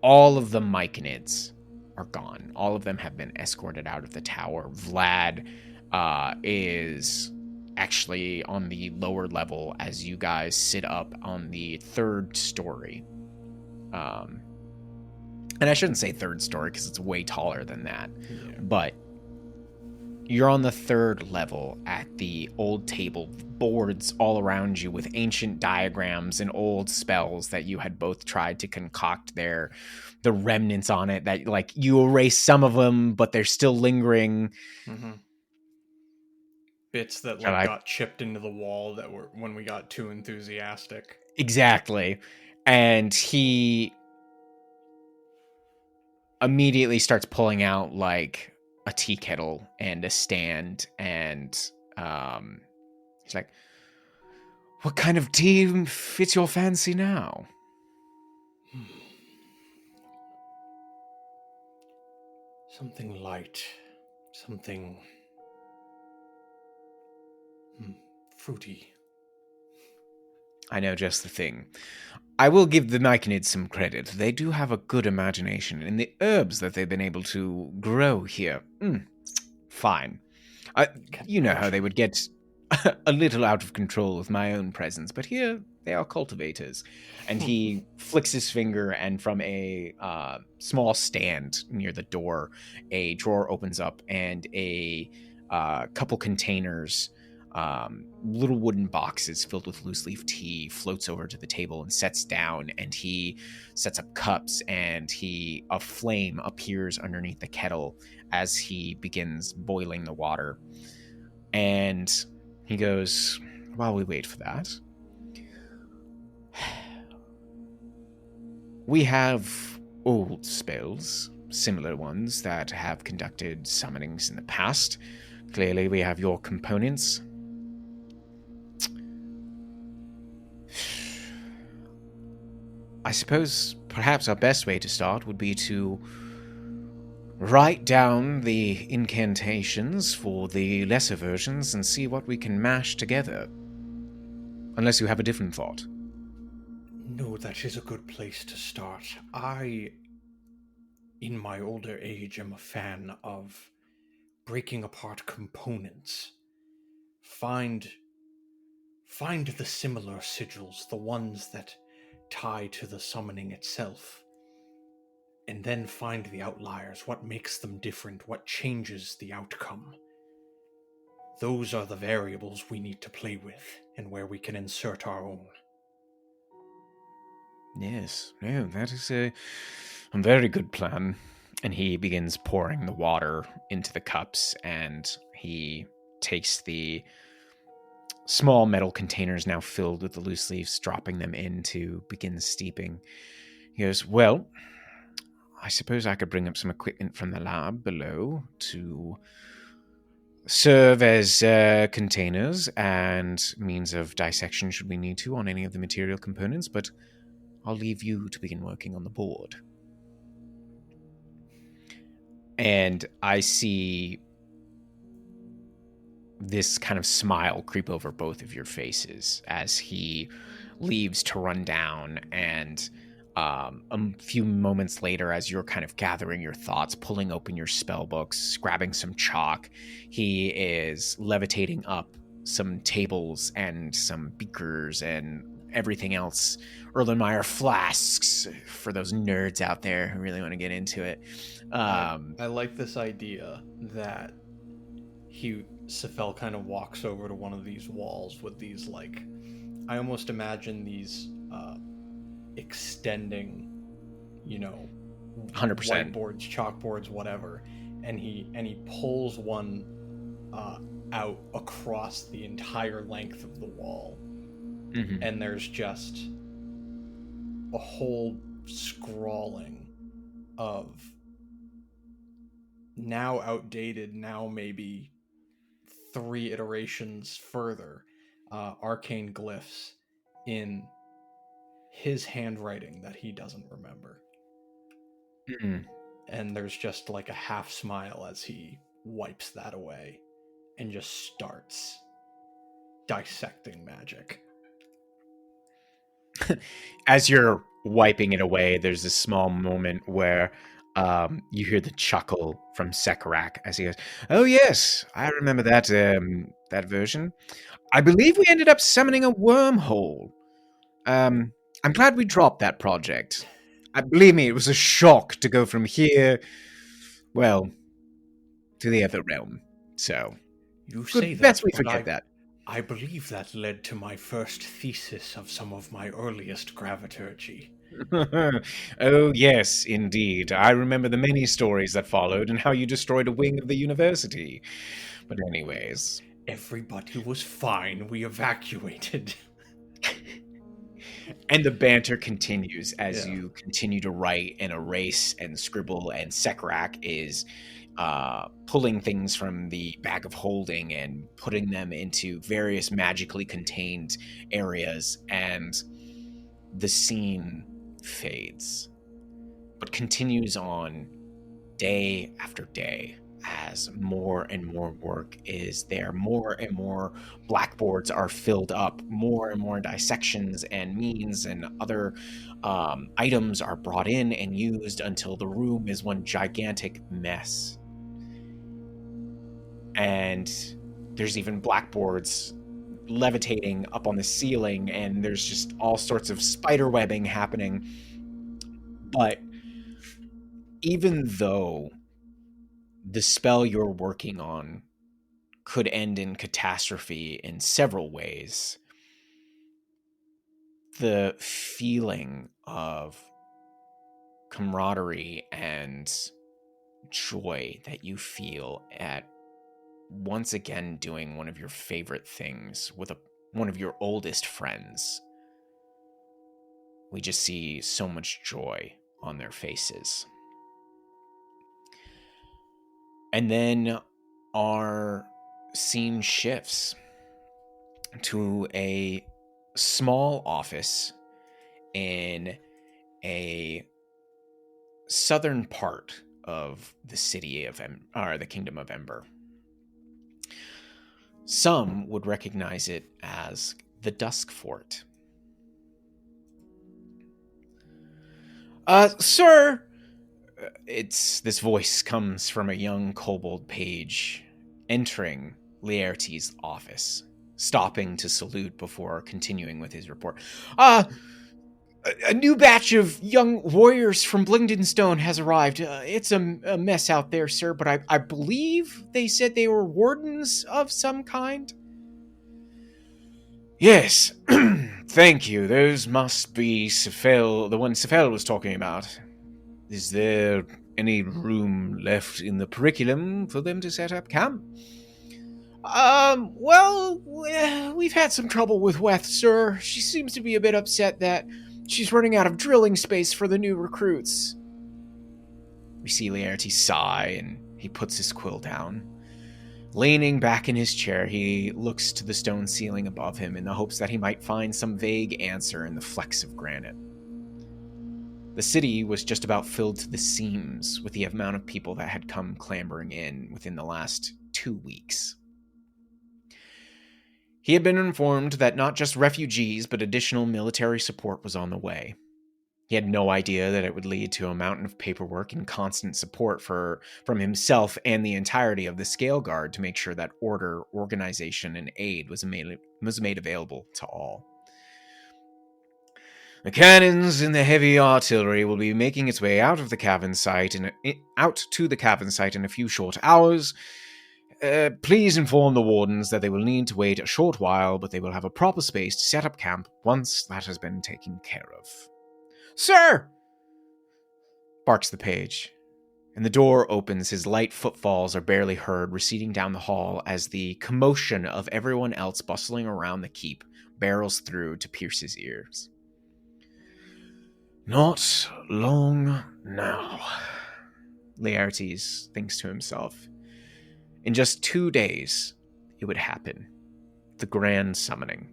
all of the Myconids are gone. All of them have been escorted out of the tower. Vlad is actually on the lower level as you guys sit up on the third story. And I shouldn't say third story because it's way taller than that. Yeah. But you're on the third level at the old table, boards all around you with ancient diagrams and old spells that you had both tried to concoct there. The remnants on it that, like, you erase some of them, but they're still lingering. Mm-hmm. Bits that got chipped into the wall that were when we got too enthusiastic. Exactly. And he immediately starts pulling out, like, a tea kettle and a stand, and he's like, what kind of tea fits your fancy now? Something light, something fruity. I know just the thing. I will give the Myconids some credit. They do have a good imagination, and the herbs that they've been able to grow here, fine. You know how they would get a little out of control with my own presence, but here they are cultivators. And he flicks his finger, and from a small stand near the door, a drawer opens up, and a couple containers, little wooden boxes filled with loose leaf tea, floats over to the table and sets down, and he sets up cups, and a flame appears underneath the kettle as he begins boiling the water. And he goes, while we wait for that, we have old spells, similar ones that have conducted summonings in the past. Clearly, we have your components. I suppose perhaps our best way to start would be to write down the incantations for the lesser versions and see what we can mash together. Unless you have a different thought. No, that is a good place to start. I, in my older age, am a fan of breaking apart components. Find the similar sigils, the ones that tie to the summoning itself. And then find the outliers, what makes them different, what changes the outcome. Those are the variables we need to play with, and where we can insert our own. Yes, no, that is a very good plan. And he begins pouring the water into the cups, and he takes the small metal containers now filled with the loose leaves, dropping them in to begin steeping. He goes, well, I suppose I could bring up some equipment from the lab below to serve as containers and means of dissection should we need to on any of the material components, but I'll leave you to begin working on the board. And I see this kind of smile creep over both of your faces as he leaves to run down, and a few moments later, as you're kind of gathering your thoughts, pulling open your spell books, grabbing some chalk, he is levitating up some tables and some beakers and everything else, Erlenmeyer flasks for those nerds out there who really want to get into it. I like this idea that Sephel kind of walks over to one of these walls with these, like, I almost imagine these extending, 100% whiteboards, chalkboards, whatever, and he pulls one out across the entire length of the wall, and there's just a whole scrawling of now outdated, now maybe 3 iterations further, arcane glyphs in his handwriting that he doesn't remember. And there's just like a half smile as he wipes that away and just starts dissecting magic. As you're wiping it away, there's a small moment where you hear the chuckle from Sekarak as he goes, "Oh yes, I remember that that version. I believe we ended up summoning a wormhole. I'm glad we dropped that project. Believe me, it was a shock to go from here, well, to the other realm. So, you say that, best we forget that. I believe that led to my first thesis of some of my earliest graviturgy." Oh, yes, indeed. I remember the many stories that followed and how you destroyed a wing of the university. But anyways. Everybody was fine. We evacuated. And the banter continues as you continue to write and erase and scribble, and Sekarak is pulling things from the bag of holding and putting them into various magically contained areas, and the scene fades, but continues on day after day as more and more work is there. More and more blackboards are filled up, more and more dissections and means and other items are brought in and used until the room is one gigantic mess. And there's even blackboards levitating up on the ceiling, and there's just all sorts of spider webbing happening. But even though the spell you're working on could end in catastrophe in several ways, the feeling of camaraderie and joy that you feel at once again doing one of your favorite things with one of your oldest friends, we just see so much joy on their faces. And then our scene shifts to a small office in a southern part of the city of the Kingdom of Ember. Some would recognize it as the Dusk Fort. Sir, this voice comes from a young kobold page entering Laertes' office, stopping to salute before continuing with his report. A new batch of young warriors from Blingdenstone has arrived. It's a mess out there, sir, but I believe they said they were wardens of some kind. Yes, Thank you. Those must be Sephel, the one Sephel was talking about. Is there any room left in the curriculum for them to set up camp? Well, we've had some trouble with Weth, sir. She seems to be a bit upset that she's running out of drilling space for the new recruits. We see Laertes sigh, and he puts his quill down. Leaning back in his chair, he looks to the stone ceiling above him in the hopes that he might find some vague answer in the flecks of granite. The city was just about filled to the seams with the amount of people that had come clambering in within the last 2 weeks. He had been informed that not just refugees, but additional military support was on the way. He had no idea that it would lead to a mountain of paperwork and constant support from himself and the entirety of the Scale Guard to make sure that order, organization, and aid was made available to all. The cannons and the heavy artillery will be making its way out to the cavern site in a few short hours. Please inform the wardens that they will need to wait a short while, but they will have a proper space to set up camp once that has been taken care of. Sir! Barks the page, and the door opens. His light footfalls are barely heard receding down the hall as the commotion of everyone else bustling around the keep barrels through to pierce his ears. Not long now, Laertes thinks to himself. In just 2 days, it would happen. The Grand Summoning.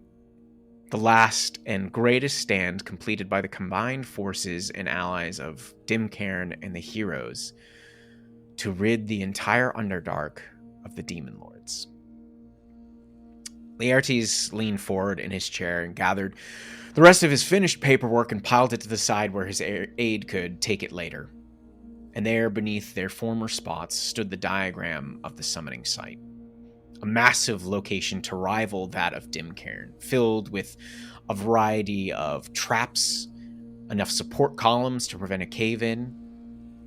The last and greatest stand completed by the combined forces and allies of Dimcairn and the Heroes to rid the entire Underdark of the Demon Lords. Laertes leaned forward in his chair and gathered the rest of his finished paperwork and piled it to the side where his aide could take it later. And there, beneath their former spots, stood the diagram of the summoning site. A massive location to rival that of Dimcairn, filled with a variety of traps, enough support columns to prevent a cave-in,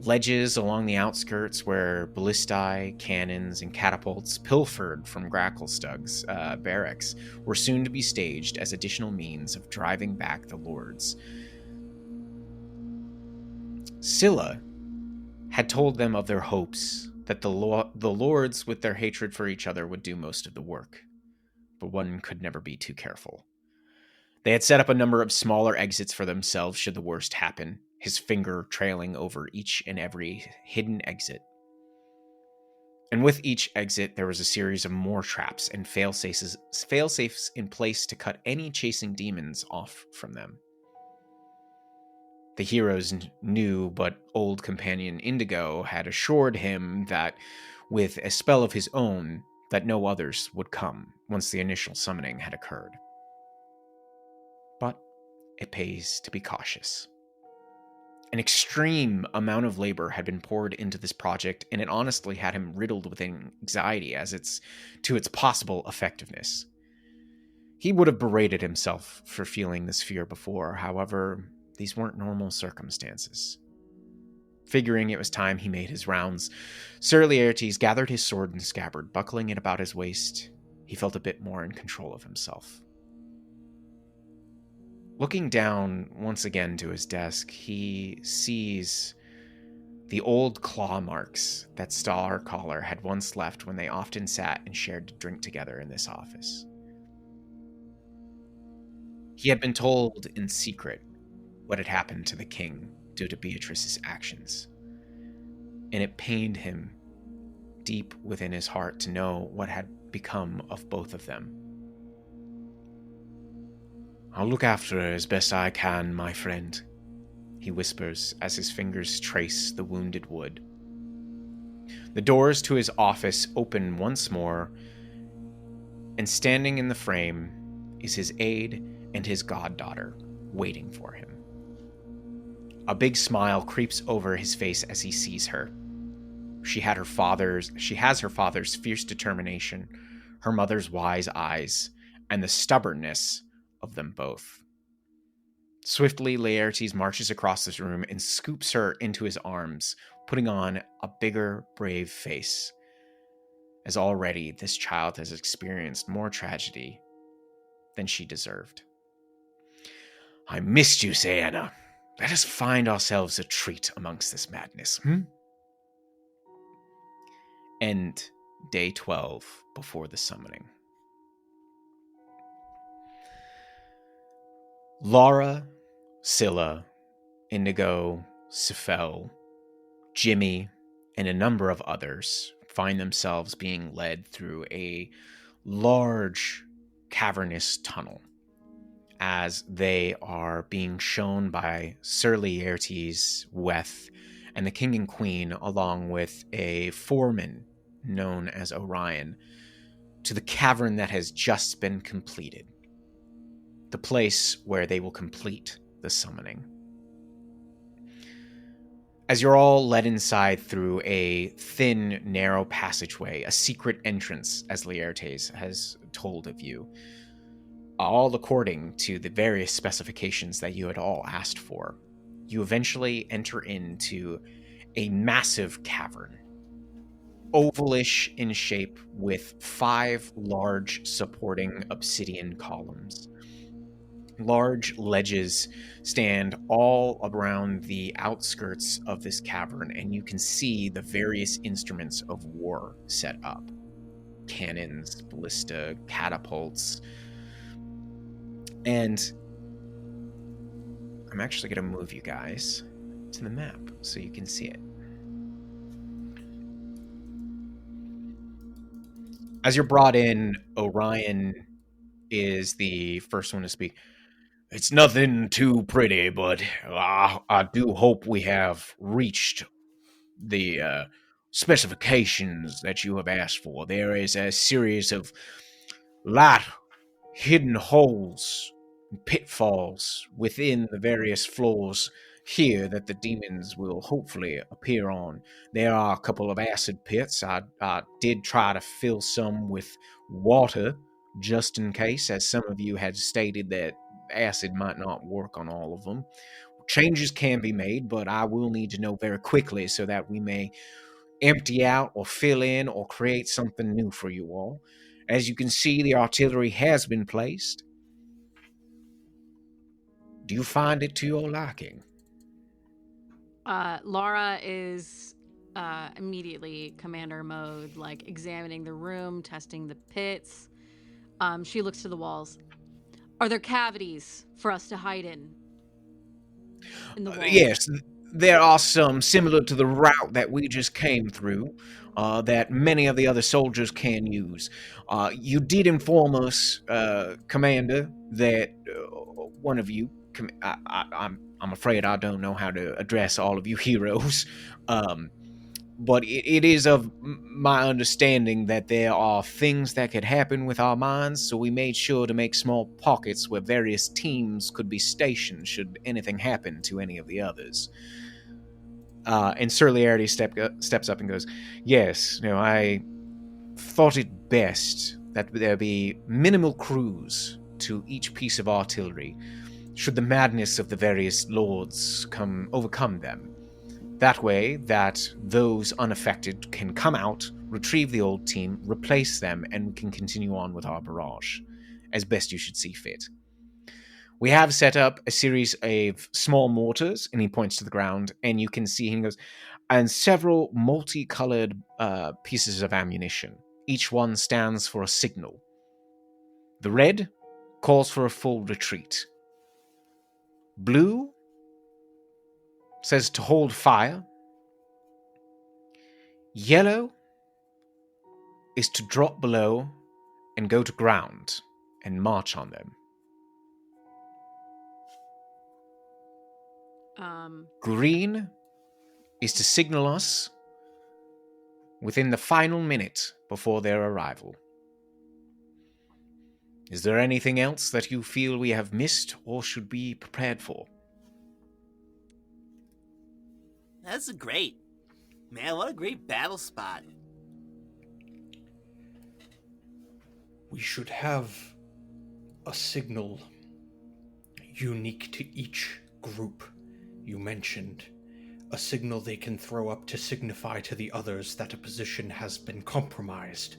ledges along the outskirts where ballistae, cannons, and catapults pilfered from Gracklestug's barracks were soon to be staged as additional means of driving back the lords. Scylla had told them of their hopes that the lords, with their hatred for each other, would do most of the work. But one could never be too careful. They had set up a number of smaller exits for themselves should the worst happen, his finger trailing over each and every hidden exit. And with each exit, there was a series of more traps and failsafes in place to cut any chasing demons off from them. The heroes knew, but old companion Indigo had assured him that, with a spell of his own, that no others would come once the initial summoning had occurred. But it pays to be cautious. An extreme amount of labor had been poured into this project, and it honestly had him riddled with anxiety as to its possible effectiveness. He would have berated himself for feeling this fear before, however, these weren't normal circumstances. Figuring it was time he made his rounds, Sir Laertes gathered his sword and scabbard, buckling it about his waist. He felt a bit more in control of himself. Looking down once again to his desk, he sees the old claw marks that Starcaller had once left when they often sat and shared a drink together in this office. He had been told in secret what had happened to the king due to Beatrice's actions, and it pained him deep within his heart to know what had become of both of them. "I'll look after her as best I can, my friend," he whispers as his fingers trace the wounded wood. The doors to his office open once more, and standing in the frame is his aide and his goddaughter waiting for him. A big smile creeps over his face as he sees her. She has her father's fierce determination, her mother's wise eyes, and the stubbornness of them both. Swiftly, Laertes marches across this room and scoops her into his arms, putting on a bigger, brave face, as already this child has experienced more tragedy than she deserved. I missed you, Sienna. Let us find ourselves a treat amongst this madness, End day 12 before the summoning. Lara, Scylla, Indigo, Sephel, Jimmy, and a number of others find themselves being led through a large cavernous tunnel as they are being shown by Sir Laertes, Weth, and the King and Queen, along with a foreman known as Orion, to the cavern that has just been completed, the place where they will complete the summoning. As you're all led inside through a thin, narrow passageway, a secret entrance, as Laertes has told of you, all according to the various specifications that you had all asked for, you eventually enter into a massive cavern, ovalish in shape, with 5 large supporting obsidian columns. Large ledges stand all around the outskirts of this cavern, and you can see the various instruments of war set up. Cannons, ballista, catapults. And I'm actually going to move you guys to the map so you can see it. As you're brought in, Orion is the first one to speak. It's nothing too pretty, but I do hope we have reached the specifications that you have asked for. There is a series of light hidden holes and pitfalls within the various floors here that the demons will hopefully appear on. There are a couple of acid pits. I did try to fill some with water just in case, as some of you had stated that acid might not work on all of them. Changes can be made, but I will need to know very quickly so that we may empty out or fill in or create something new for you all. As you can see, the artillery has been placed. Do you find it to your liking? Lara is immediately commander mode, like examining the room, testing the pits. She looks to the walls. Are there cavities for us to hide in the walls? Yes, there are some similar to the route that we just came through that many of the other soldiers can use. You did inform us, Commander, that one of you, I'm afraid I don't know how to address all of you heroes, but it is of my understanding that there are things that could happen with our minds, so we made sure to make small pockets where various teams could be stationed should anything happen to any of the others. And Sir Laertes steps up and goes, yes, I thought it best that there be minimal crews to each piece of artillery, should the madness of the various lords overcome them. That way, that those unaffected can come out, retrieve the old team, replace them, and we can continue on with our barrage, as best you should see fit. We have set up a series of small mortars, and he points to the ground, and you can see, he goes, and several multicolored pieces of ammunition. Each one stands for a signal. The red calls for a full retreat. Blue says to hold fire. Yellow is to drop below and go to ground and march on them. Green is to signal us within the final minute before their arrival. Is there anything else that you feel we have missed or should be prepared for? That's great. Man, what a great battle spot. We should have a signal unique to each group you mentioned. A signal they can throw up to signify to the others that a position has been compromised,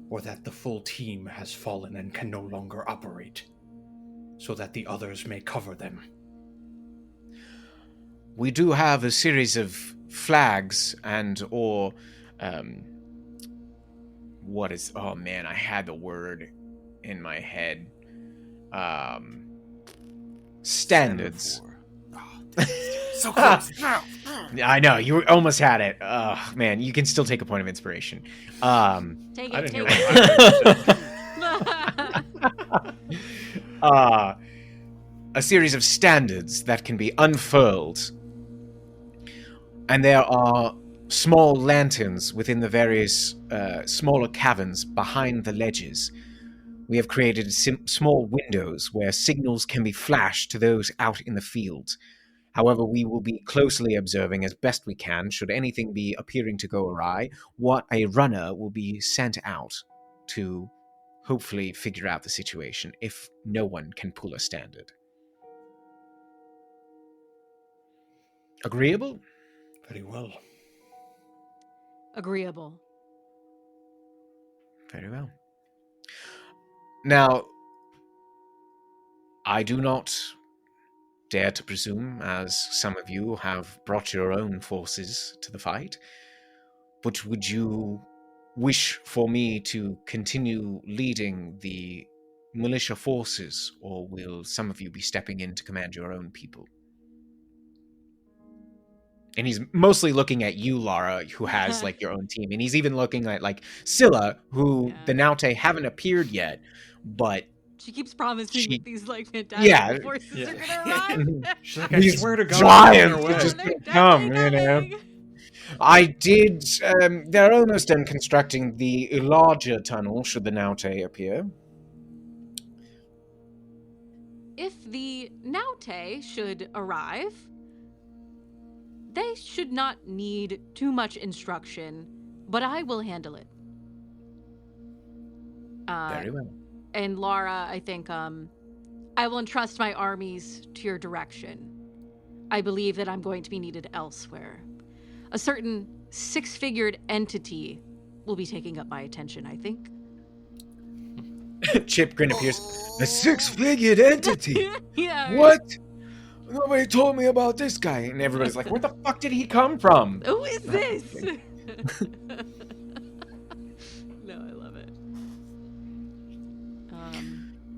or that the full team has fallen and can no longer operate. so that the others may cover them. We do have a series of flags or oh man, I had the word in my head. Standards. So close. I know, you almost had it. Man, you can still take a point of inspiration. Take I it, didn't take hear it. A series of standards that can be unfurled. And there are small lanterns within the various smaller caverns behind the ledges. We have created small windows where signals can be flashed to those out in the field. However, we will be closely observing as best we can. Should anything be appearing to go awry, a runner will be sent out to hopefully figure out the situation if no one can pull a standard. Agreeable? Very well. Agreeable. Very well. Now, I do not dare to presume, as some of you have brought your own forces to the fight, but would you wish for me to continue leading the militia forces, or will some of you be stepping in to command your own people? And he's mostly looking at you, Lara, who has like your own team, and he's even looking at like Scylla, who the Naute haven't appeared yet, but she keeps promising that these like fantastic forces are gonna arrive. She's like, I swear to God, giants are just they're gonna come, coming. I did. They're almost done constructing the larger tunnel. Should the Naute appear? If the Naute should arrive, they should not need too much instruction, but I will handle it. Very well. And Lara, I think, I will entrust my armies to your direction. I believe that I'm going to be needed elsewhere. A certain six-figured entity will be taking up my attention, I think. Chip Grin appears. A six-figured entity? Yeah. What? Nobody told me about this guy. And everybody's like, where the fuck did he come from? Who is this? No, I love it.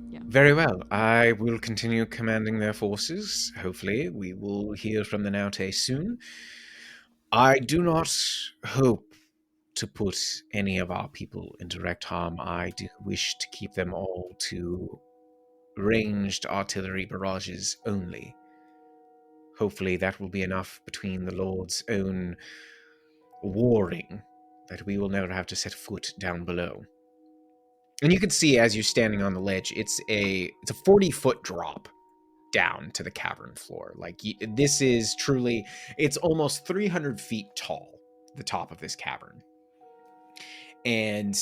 Yeah. Very well. I will continue commanding their forces. Hopefully, we will hear from the Naute soon. I do not hope to put any of our people in direct harm. I do wish to keep them all to ranged artillery barrages only. Hopefully that will be enough between the Lord's own warring that we will never have to set foot down below. And you can see as you're standing on the ledge, it's a 40-foot drop down to the cavern floor. Like, this is truly, it's almost 300 feet tall, the top of this cavern. And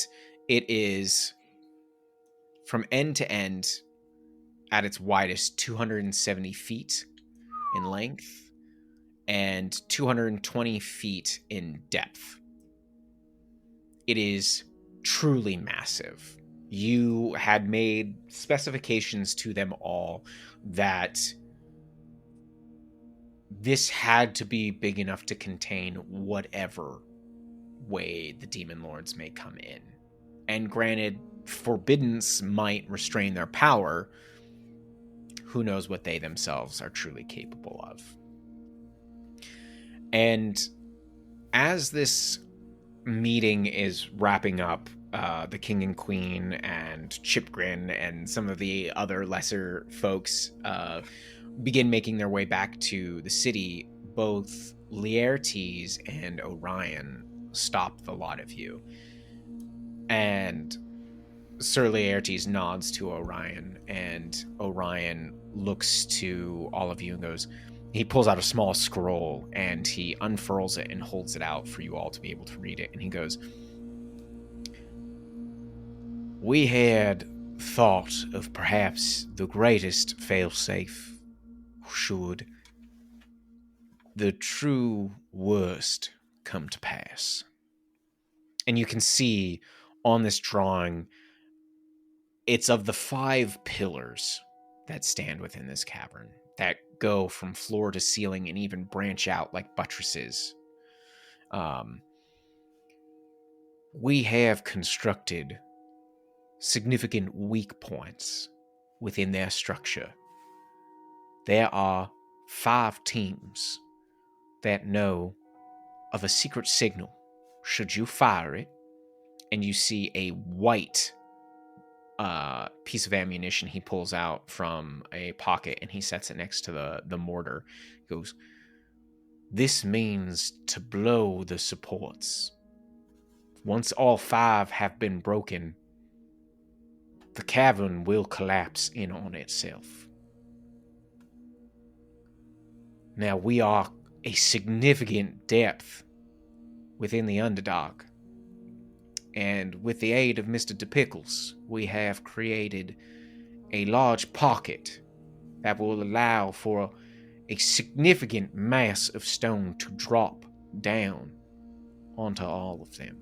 it is, from end to end, at its widest, 270 feet in length and 220 feet in depth. It is truly massive. You had made specifications to them all that this had to be big enough to contain whatever way the demon lords may come in. And granted, forbiddance might restrain their power. Who knows what they themselves are truly capable of. And as this meeting is wrapping up, the king and queen and Chipgrin and some of the other lesser folks begin making their way back to the city. Both Laertes and Orion stop the lot of you. And Sir Laertes nods to Orion, and Orion looks to all of you and goes, he pulls out a small scroll and he unfurls it and holds it out for you all to be able to read it. And he goes, we had thought of perhaps the greatest failsafe should the true worst come to pass. And you can see on this drawing, it's of the 5 pillars that stand within this cavern, that go from floor to ceiling and even branch out like buttresses. We have constructed significant weak points within their structure. There are 5 teams that know of a secret signal. Should you fire it, and you see a white piece of ammunition he pulls out from a pocket and he sets it next to the mortar. He goes, "This means to blow the supports. Once all 5 have been broken, the cavern will collapse in on itself. Now, we are a significant depth within the Underdark, and with the aid of Mr. DePickles, we have created a large pocket that will allow for a significant mass of stone to drop down onto all of them.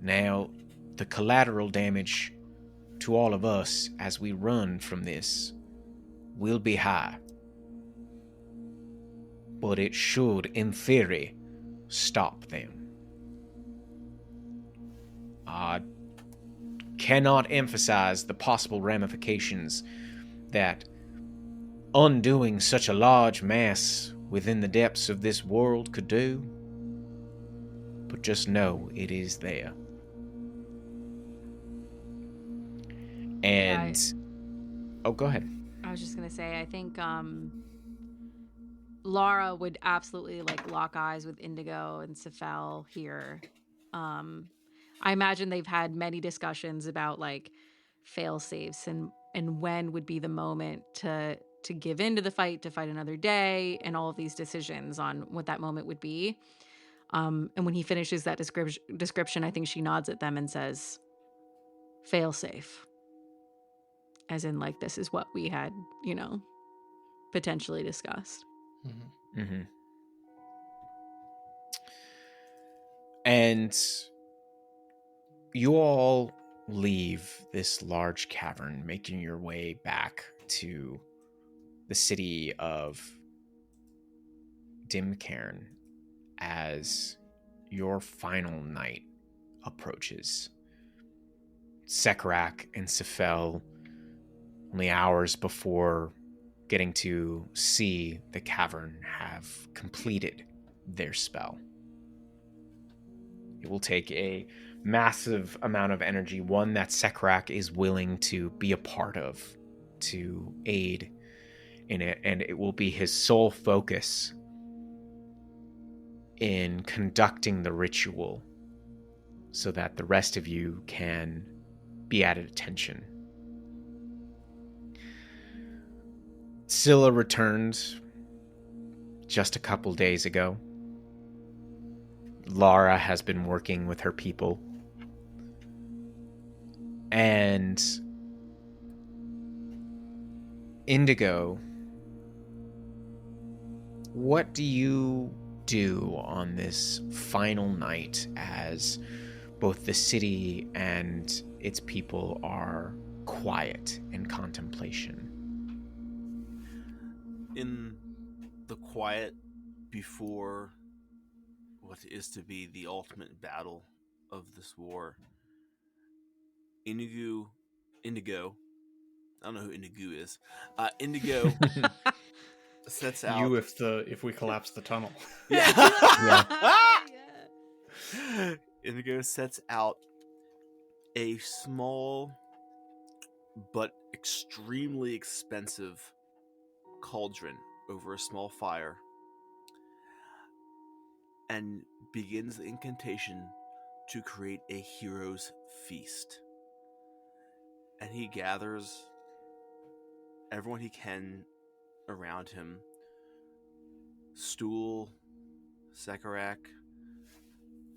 Now, the collateral damage to all of us as we run from this will be high, but it should, in theory, stop them. I cannot emphasize the possible ramifications that undoing such a large mass within the depths of this world could do, but just know it is there. And... Oh, go ahead. I was just going to say, I think Lara would absolutely lock eyes with Indigo and Sephel here. I imagine they've had many discussions about fail safes and when would be the moment to give in to the fight, to fight another day, and all of these decisions on what that moment would be. And when he finishes that description, I think she nods at them and says, "Fail safe." As in, this is what we had, potentially discussed. Mm-hmm. Mm-hmm. And you all leave this large cavern, making your way back to the city of Dimcairn as your final night approaches. Sekarak and Sephel, only hours before getting to see the cavern, have completed their spell. It will take a massive amount of energy, one that Sekarak is willing to be a part of, to aid in it, and it will be his sole focus in conducting the ritual so that the rest of you can be at attention. Scylla returned just a couple days ago. Lara has been working with her people. And Indigo, what do you do on this final night as both the city and its people are quiet in contemplation? In the quiet before what is to be the ultimate battle of this war, Indigo, I don't know who Indigo is. Indigo sets out. You, if we collapse the tunnel. Yeah. Yeah. Indigo sets out a small but extremely expensive cauldron over a small fire and begins the incantation to create a hero's feast. And he gathers everyone he can around him. Stool, Sekarak,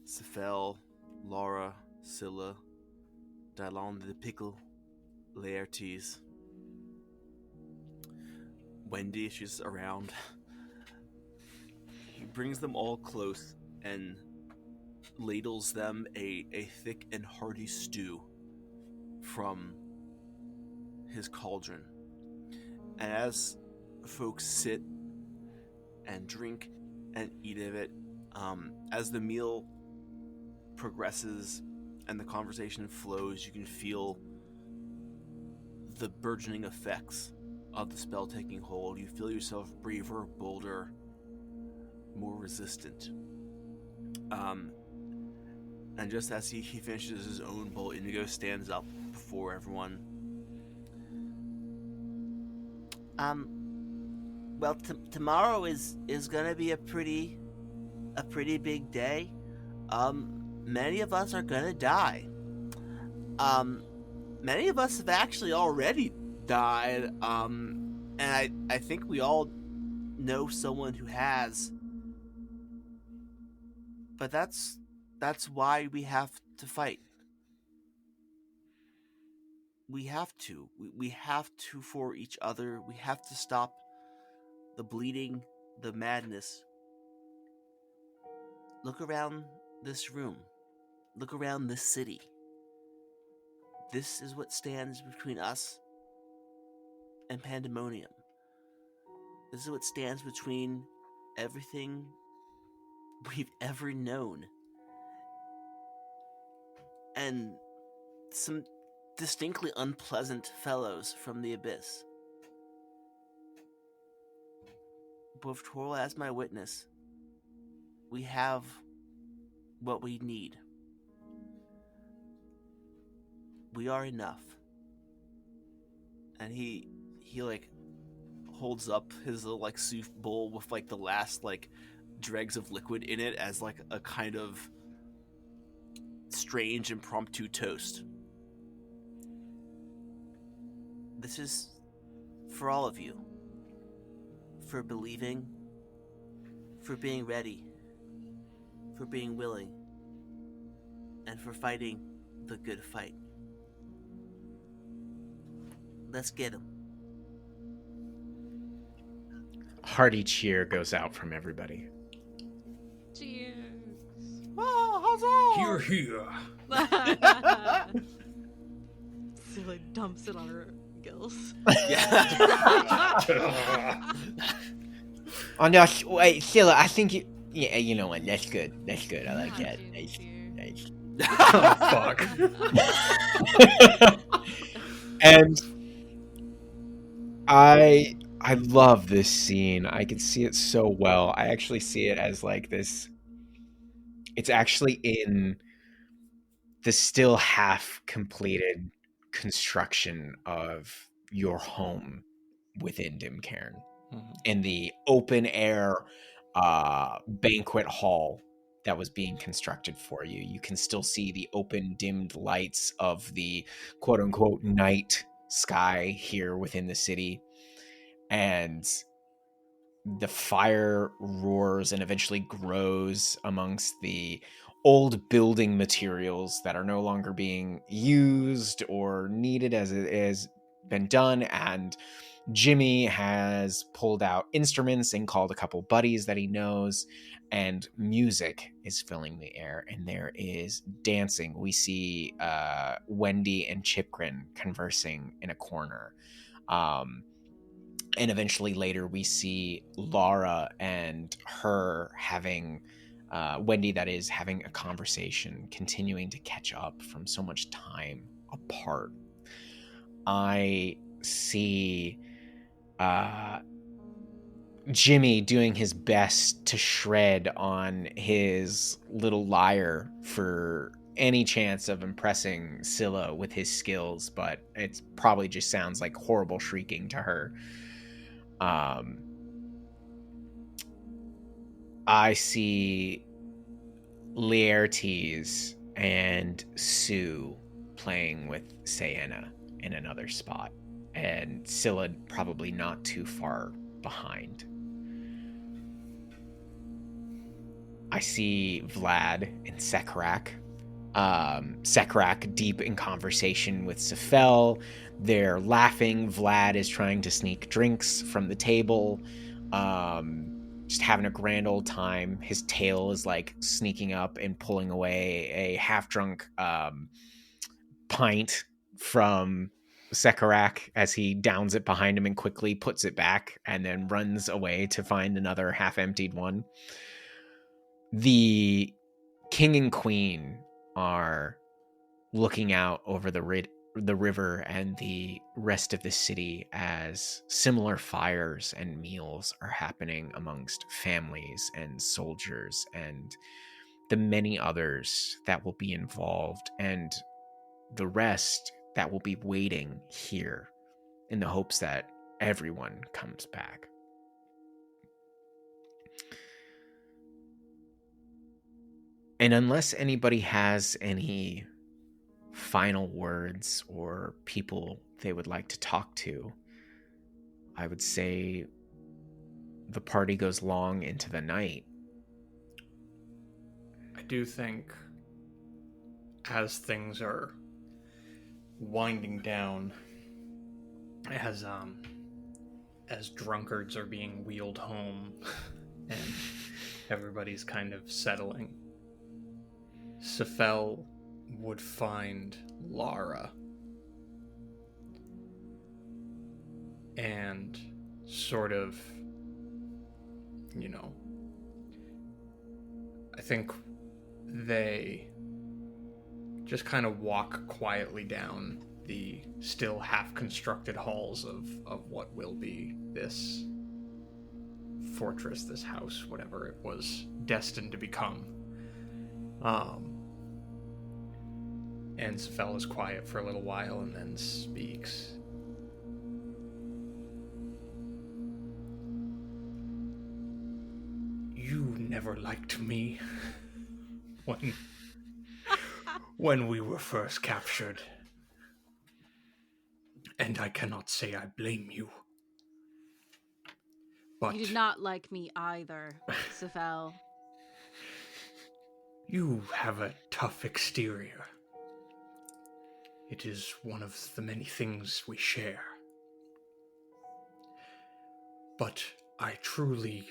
Sephel, Lara, Scylla, Dylon the Pickle, Laertes, Wendy, she's around. He brings them all close and ladles them a thick and hearty stew from his cauldron. And as folks sit and drink and eat of it, as the meal progresses and the conversation flows, you can feel the burgeoning effects of the spell taking hold. You feel yourself braver, bolder, more resistant. And just as he finishes his own bowl, Indigo stands up before everyone. Well, tomorrow is gonna be a pretty big day. Many of us are gonna die. Many of us have actually already died. And I think we all know someone who has. But that's why we have to fight. We have to. We have to for each other. We have to stop the bleeding, the madness. Look around this room. Look around this city. This is what stands between us and pandemonium. This is what stands between everything we've ever known and some distinctly unpleasant fellows from the abyss. But with Proal as my witness, we have what we need. We are enough. And he like holds up his little like soup bowl with like the last like dregs of liquid in it as like a kind of strange impromptu toast. This is for all of you. For believing, for being ready, for being willing, and for fighting the good fight. Let's get him. Hearty cheer goes out from everybody. Cheers. Oh, Here, here. So like dumps it on her gills. Yeah. Oh no, wait, Scylla, I think you... Yeah, you know what, that's good. That's good, I like that. Nice. Oh, fuck. And I love this scene. I can see it so well. I actually see it as like this... It's actually in the still half completed construction of your home within Dimcairn. Mm-hmm. In the open air banquet hall that was being constructed for you. You can still see the open dimmed lights of the quote unquote night sky here within the city. And the fire roars and eventually grows amongst the old building materials that are no longer being used or needed as it has been done. And Jimmy has pulled out instruments and called a couple buddies that he knows, and music is filling the air, and there is dancing. We see Wendy and Chipgrin conversing in a corner. And eventually later we see Lara and her having, Wendy that is, having a conversation, continuing to catch up from so much time apart. I see Jimmy doing his best to shred on his little lyre for any chance of impressing Scylla with his skills, but it probably just sounds like horrible shrieking to her. I see Laertes and Sue playing with Sienna in another spot, and Scylla probably not too far behind. I see Vlad and Sekrak. Sekrak deep in conversation with Sephel. They're laughing. Vlad is trying to sneak drinks from the table. Just having a grand old time. His tail is like sneaking up and pulling away a half-drunk pint from Sekarak as he downs it behind him and quickly puts it back and then runs away to find another half-emptied one. The king and queen are looking out over the river and the rest of the city as similar fires and meals are happening amongst families and soldiers and the many others that will be involved, and the rest that will be waiting here in the hopes that everyone comes back. And unless anybody has any final words or people they would like to talk to, I would say the party goes long into the night. I do think as things are winding down, as drunkards are being wheeled home and everybody's kind of settling, Sephel would find Lara and sort of, I think they just kind of walk quietly down the still half-constructed halls of what will be this fortress, this house, whatever it was destined to become. And Sephel is quiet for a little while and then speaks. You never liked me when we were first captured. And I cannot say I blame you. But You did not like me either, Sephel. You have a tough exterior. It is one of the many things we share. But I truly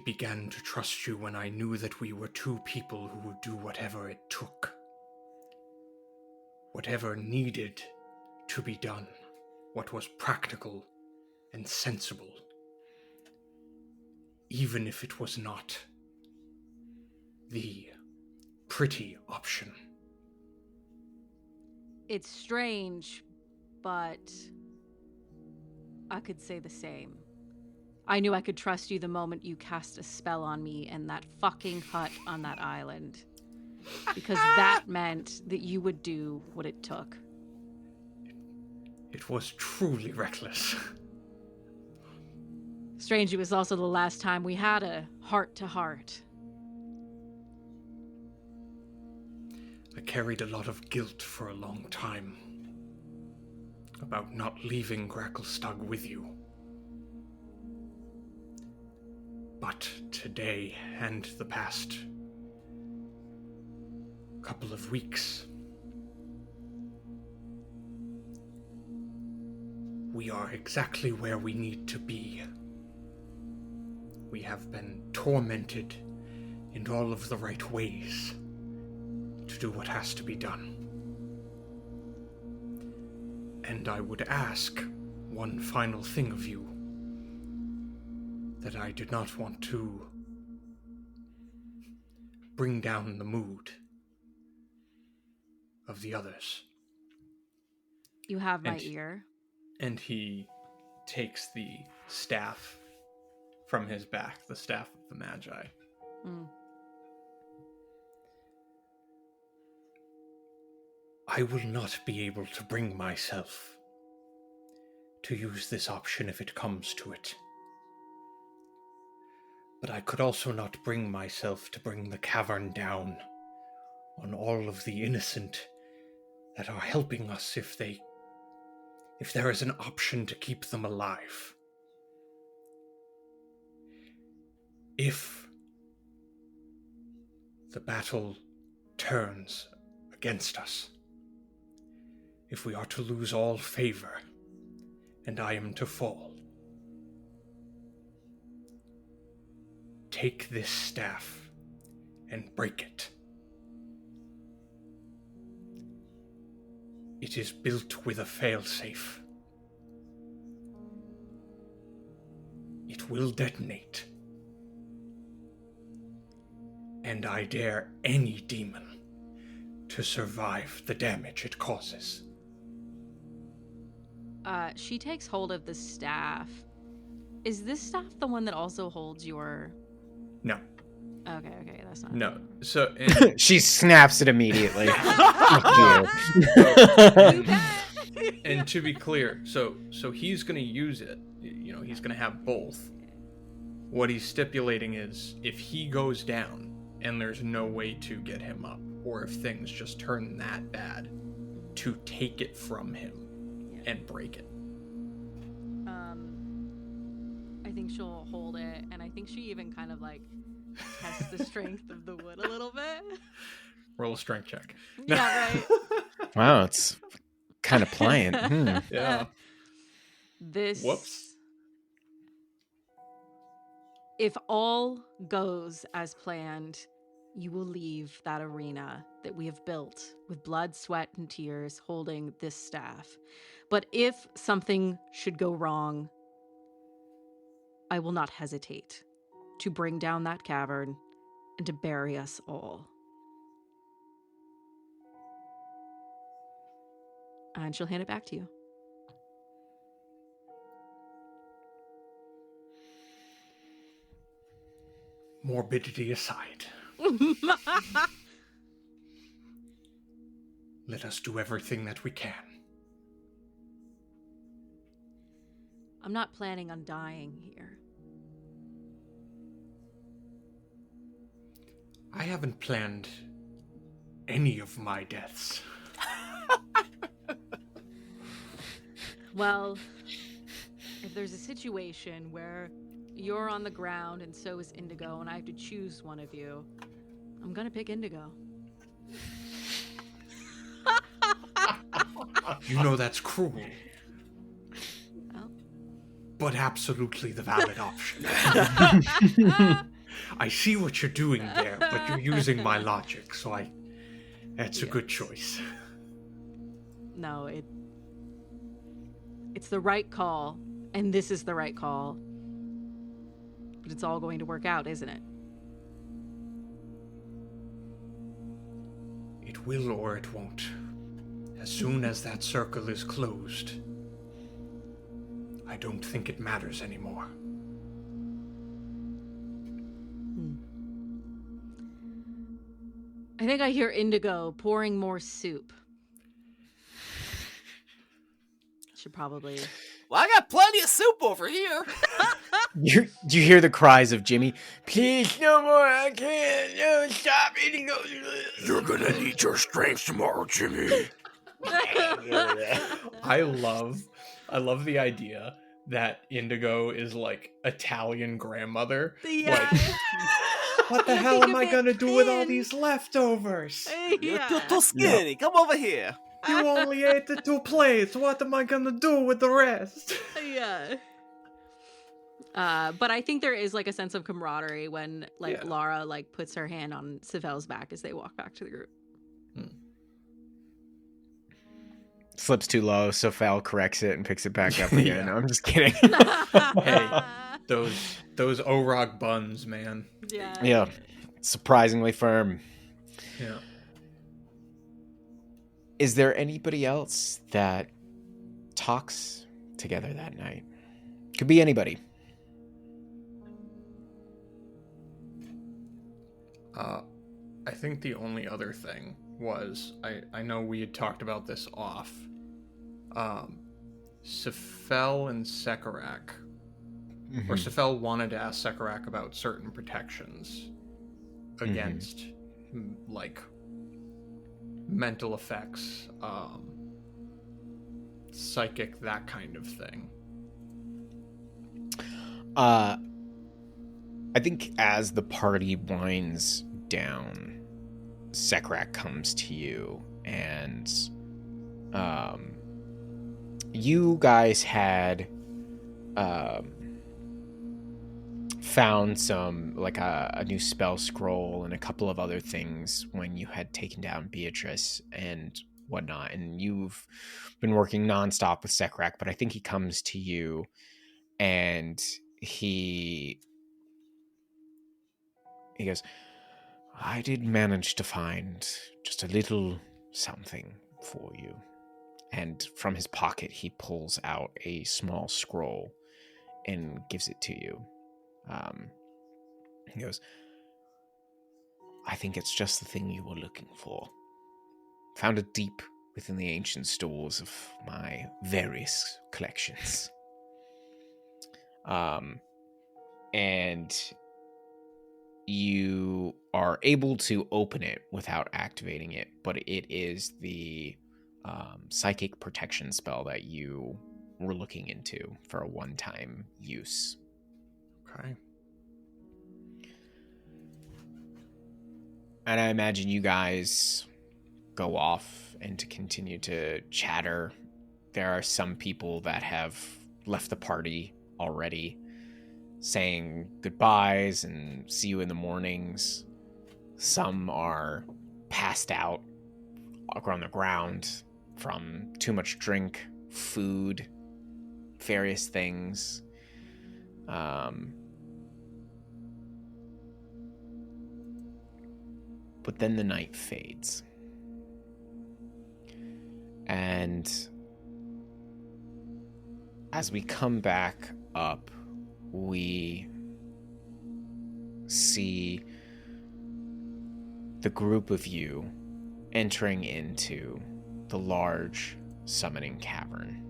began to trust you when I knew that we were two people who would do whatever it took. Whatever needed to be done. What was practical and sensible. Even if it was not the pretty option. It's strange, but I could say the same. I knew I could trust you the moment you cast a spell on me in that fucking hut on that island. Because that meant that you would do what it took. It was truly reckless. Strange, it was also the last time we had a heart-to-heart. I carried a lot of guilt for a long time about not leaving Gracklestug with you. But today and the past couple of weeks, we are exactly where we need to be. We have been tormented in all of the right ways to do what has to be done. And I would ask one final thing of you that I did not want to bring down the mood of the others. You have my ear. And he takes the staff from his back, the staff of the Magi. I will not be able to bring myself to use this option if it comes to it. But I could also not bring myself to bring the cavern down on all of the innocent that are helping us if there is an option to keep them alive. If the battle turns against us, if we are to lose all favor, and I am to fall, take this staff and break it, It is built with a failsafe. It will detonate. And I dare any demon to survive the damage it causes. She takes hold of the staff. Is this staff the one that also holds your... No. Okay, that's not... No. So She snaps it immediately. You bet. and to be clear, so he's going to use it. You know, he's going to have both. What he's stipulating is if he goes down and there's no way to get him up, or if things just turn that bad, to take it from him and break it. I think she'll hold it, and I think she even kind of like tests the strength of the wood a little bit. Roll a strength check. Yeah, right. Wow, it's kind of pliant. Yeah. This... Whoops. If all goes as planned, you will leave that arena that we have built with blood, sweat, and tears holding this staff. But if something should go wrong, I will not hesitate to bring down that cavern and to bury us all. And she'll hand it back to you. Morbidity aside, let us do everything that we can. I'm not planning on dying here. I haven't planned any of my deaths. Well, if there's a situation where you're on the ground and so is Indigo, and I have to choose one of you, I'm gonna pick Indigo. You know that's cruel. Well. But absolutely the valid option. I see what you're doing there, but you're using my logic, so that's a good choice. No, it's the right call, and this is the right call. But it's all going to work out, isn't it? It will or it won't. As soon as that circle is closed, I don't think it matters anymore. I think I hear Indigo pouring more soup. Should probably... Well, I got plenty of soup over here. You hear the cries of Jimmy. Please, no more. I can't. No, stop eating. You're gonna need your strength tomorrow, Jimmy. I love the idea that Indigo is like Italian grandmother. Yeah. Like, what the hell am I gonna do with all these leftovers? You're too skinny. Come over here. You only ate the 2 plates. What am I gonna do with the rest? Yeah. But I think there is like a sense of camaraderie when Lara like puts her hand on Sephel's back as they walk back to the group. Slips too low, so Sephel corrects it and picks it back up again. Yeah. No, I'm just kidding. Hey, those O-Rock buns, man. Yeah, surprisingly firm. Yeah. Is there anybody else that talks together that night? Could be anybody. I think the only other thing was, I know we had talked about this off. Sephel and Sekarak, or Sephel wanted to ask Sekarak about certain protections against, like, mental effects, psychic, that kind of thing. I think as the party winds down, Sekarak comes to you, and you guys had found some, like a new spell scroll and a couple of other things when you had taken down Beatrice, and whatnot, and you've been working nonstop with Sekrak, but I think he comes to you and he goes, I did manage to find just a little something for you. And from his pocket, he pulls out a small scroll and gives it to you. He goes, I think it's just the thing you were looking for. Found it deep within the ancient stores of my various collections. And you are able to open it without activating it, but it is the psychic protection spell that you were looking into for a one-time use. Okay. And I imagine you guys go off and to continue to chatter. There are some people that have left the party already, saying goodbyes and see you in the mornings. Some are passed out on the ground from too much drink, food, various things. But then the night fades. And as we come back up, we see the group of you entering into the large summoning cavern.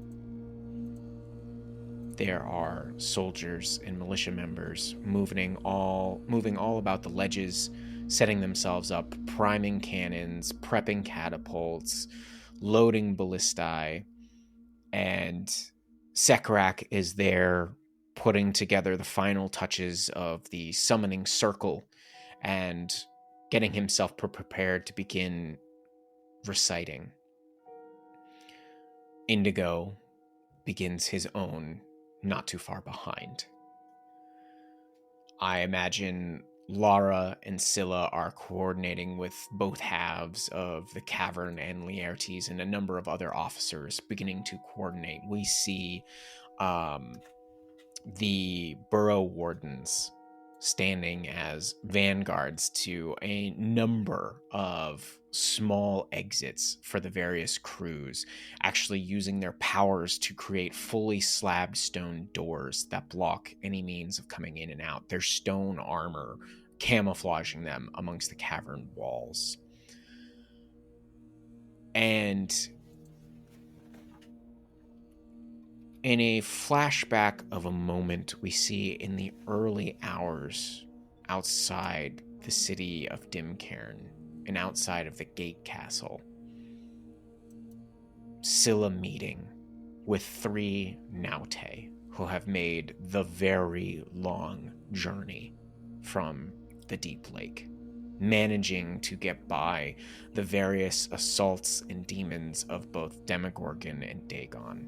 There are soldiers and militia members moving all about the ledges, setting themselves up, priming cannons, prepping catapults, loading ballistae, and Sekrak is there putting together the final touches of the summoning circle and getting himself prepared to begin reciting. Indigo begins his own not too far behind. I imagine Lara and Scylla are coordinating with both halves of the cavern, and Laertes and a number of other officers beginning to coordinate. We see the burrow wardens standing as vanguards to a number of small exits for the various crews, actually using their powers to create fully slabbed stone doors that block any means of coming in and out, their stone armor camouflaging them amongst the cavern walls. And in a flashback of a moment we see in the early hours outside the city of Dimcairn and outside of the Gate Castle, Scylla meeting with 3 Naute who have made the very long journey from the Deep Lake, managing to get by the various assaults and demons of both Demogorgon and Dagon.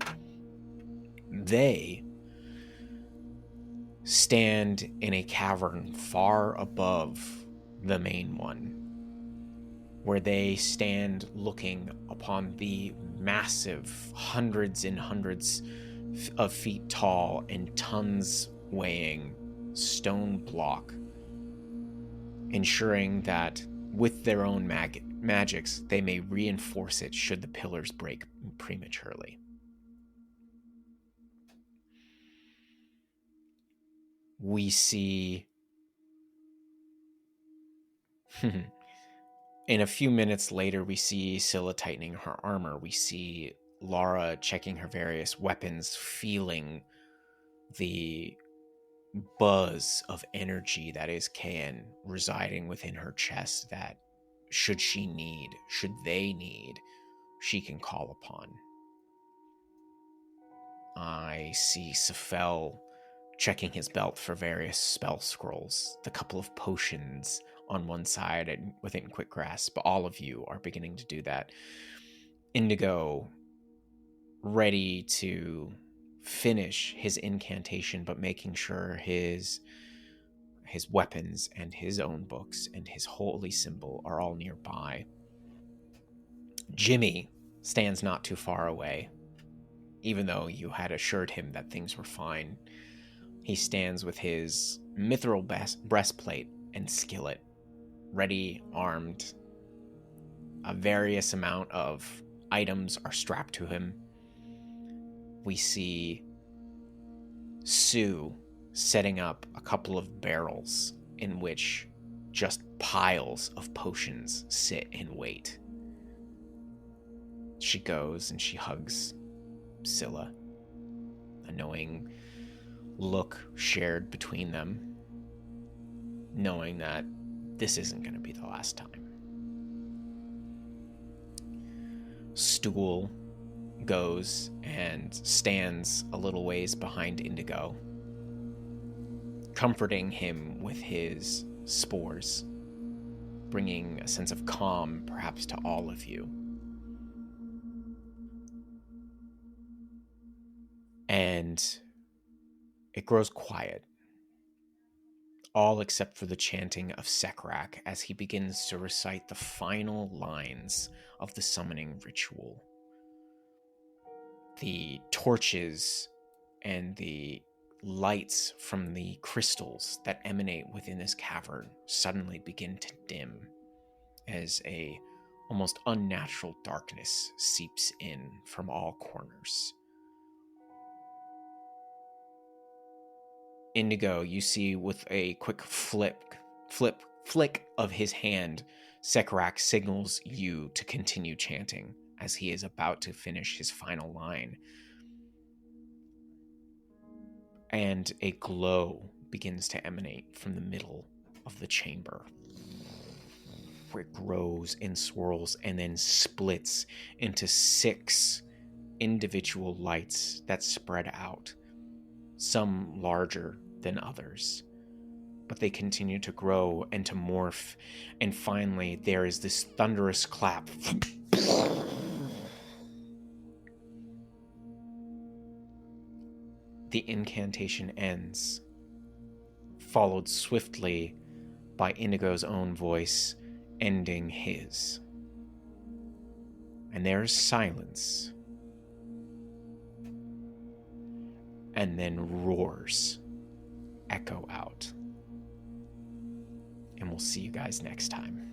They stand in a cavern far above the main one, where they stand looking upon the massive, hundreds and hundreds of feet tall and tons weighing stone block, ensuring that with their own magics they may reinforce it should the pillars break prematurely. We see in a few minutes later, we see Scylla tightening her armor. We see Lara checking her various weapons, feeling the buzz of energy that is Kayan residing within her chest that should they need, she can call upon. I see Sephel checking his belt for various spell scrolls, the couple of potions on one side and within quick grasp. All of you are beginning to do that. Indigo ready to finish his incantation, but making sure his weapons and his own books and his holy symbol are all nearby. Jimmy stands not too far away. Even though you had assured him that things were fine, he stands with his mithril breastplate and skillet, ready, armed. A various amount of items are strapped to him. We see Sue setting up a couple of barrels in which just piles of potions sit and wait. She goes and she hugs Scylla. A knowing look shared between them, knowing that this isn't going to be the last time. Stool goes and stands a little ways behind Indigo, comforting him with his spores, bringing a sense of calm perhaps to all of you. And it grows quiet, all except for the chanting of Sekrak as he begins to recite the final lines of the summoning ritual. The torches and the lights from the crystals that emanate within this cavern suddenly begin to dim as a almost unnatural darkness seeps in from all corners. Indigo, you see with a quick flick of his hand, Sekrak signals you to continue chanting as he is about to finish his final line. And a glow begins to emanate from the middle of the chamber, where it grows and swirls and then splits into 6 individual lights that spread out, some larger than others. But they continue to grow and to morph, and finally there is this thunderous clap. The incantation ends, followed swiftly by Indigo's own voice ending his. And there's silence. And then roars echo out. And we'll see you guys next time.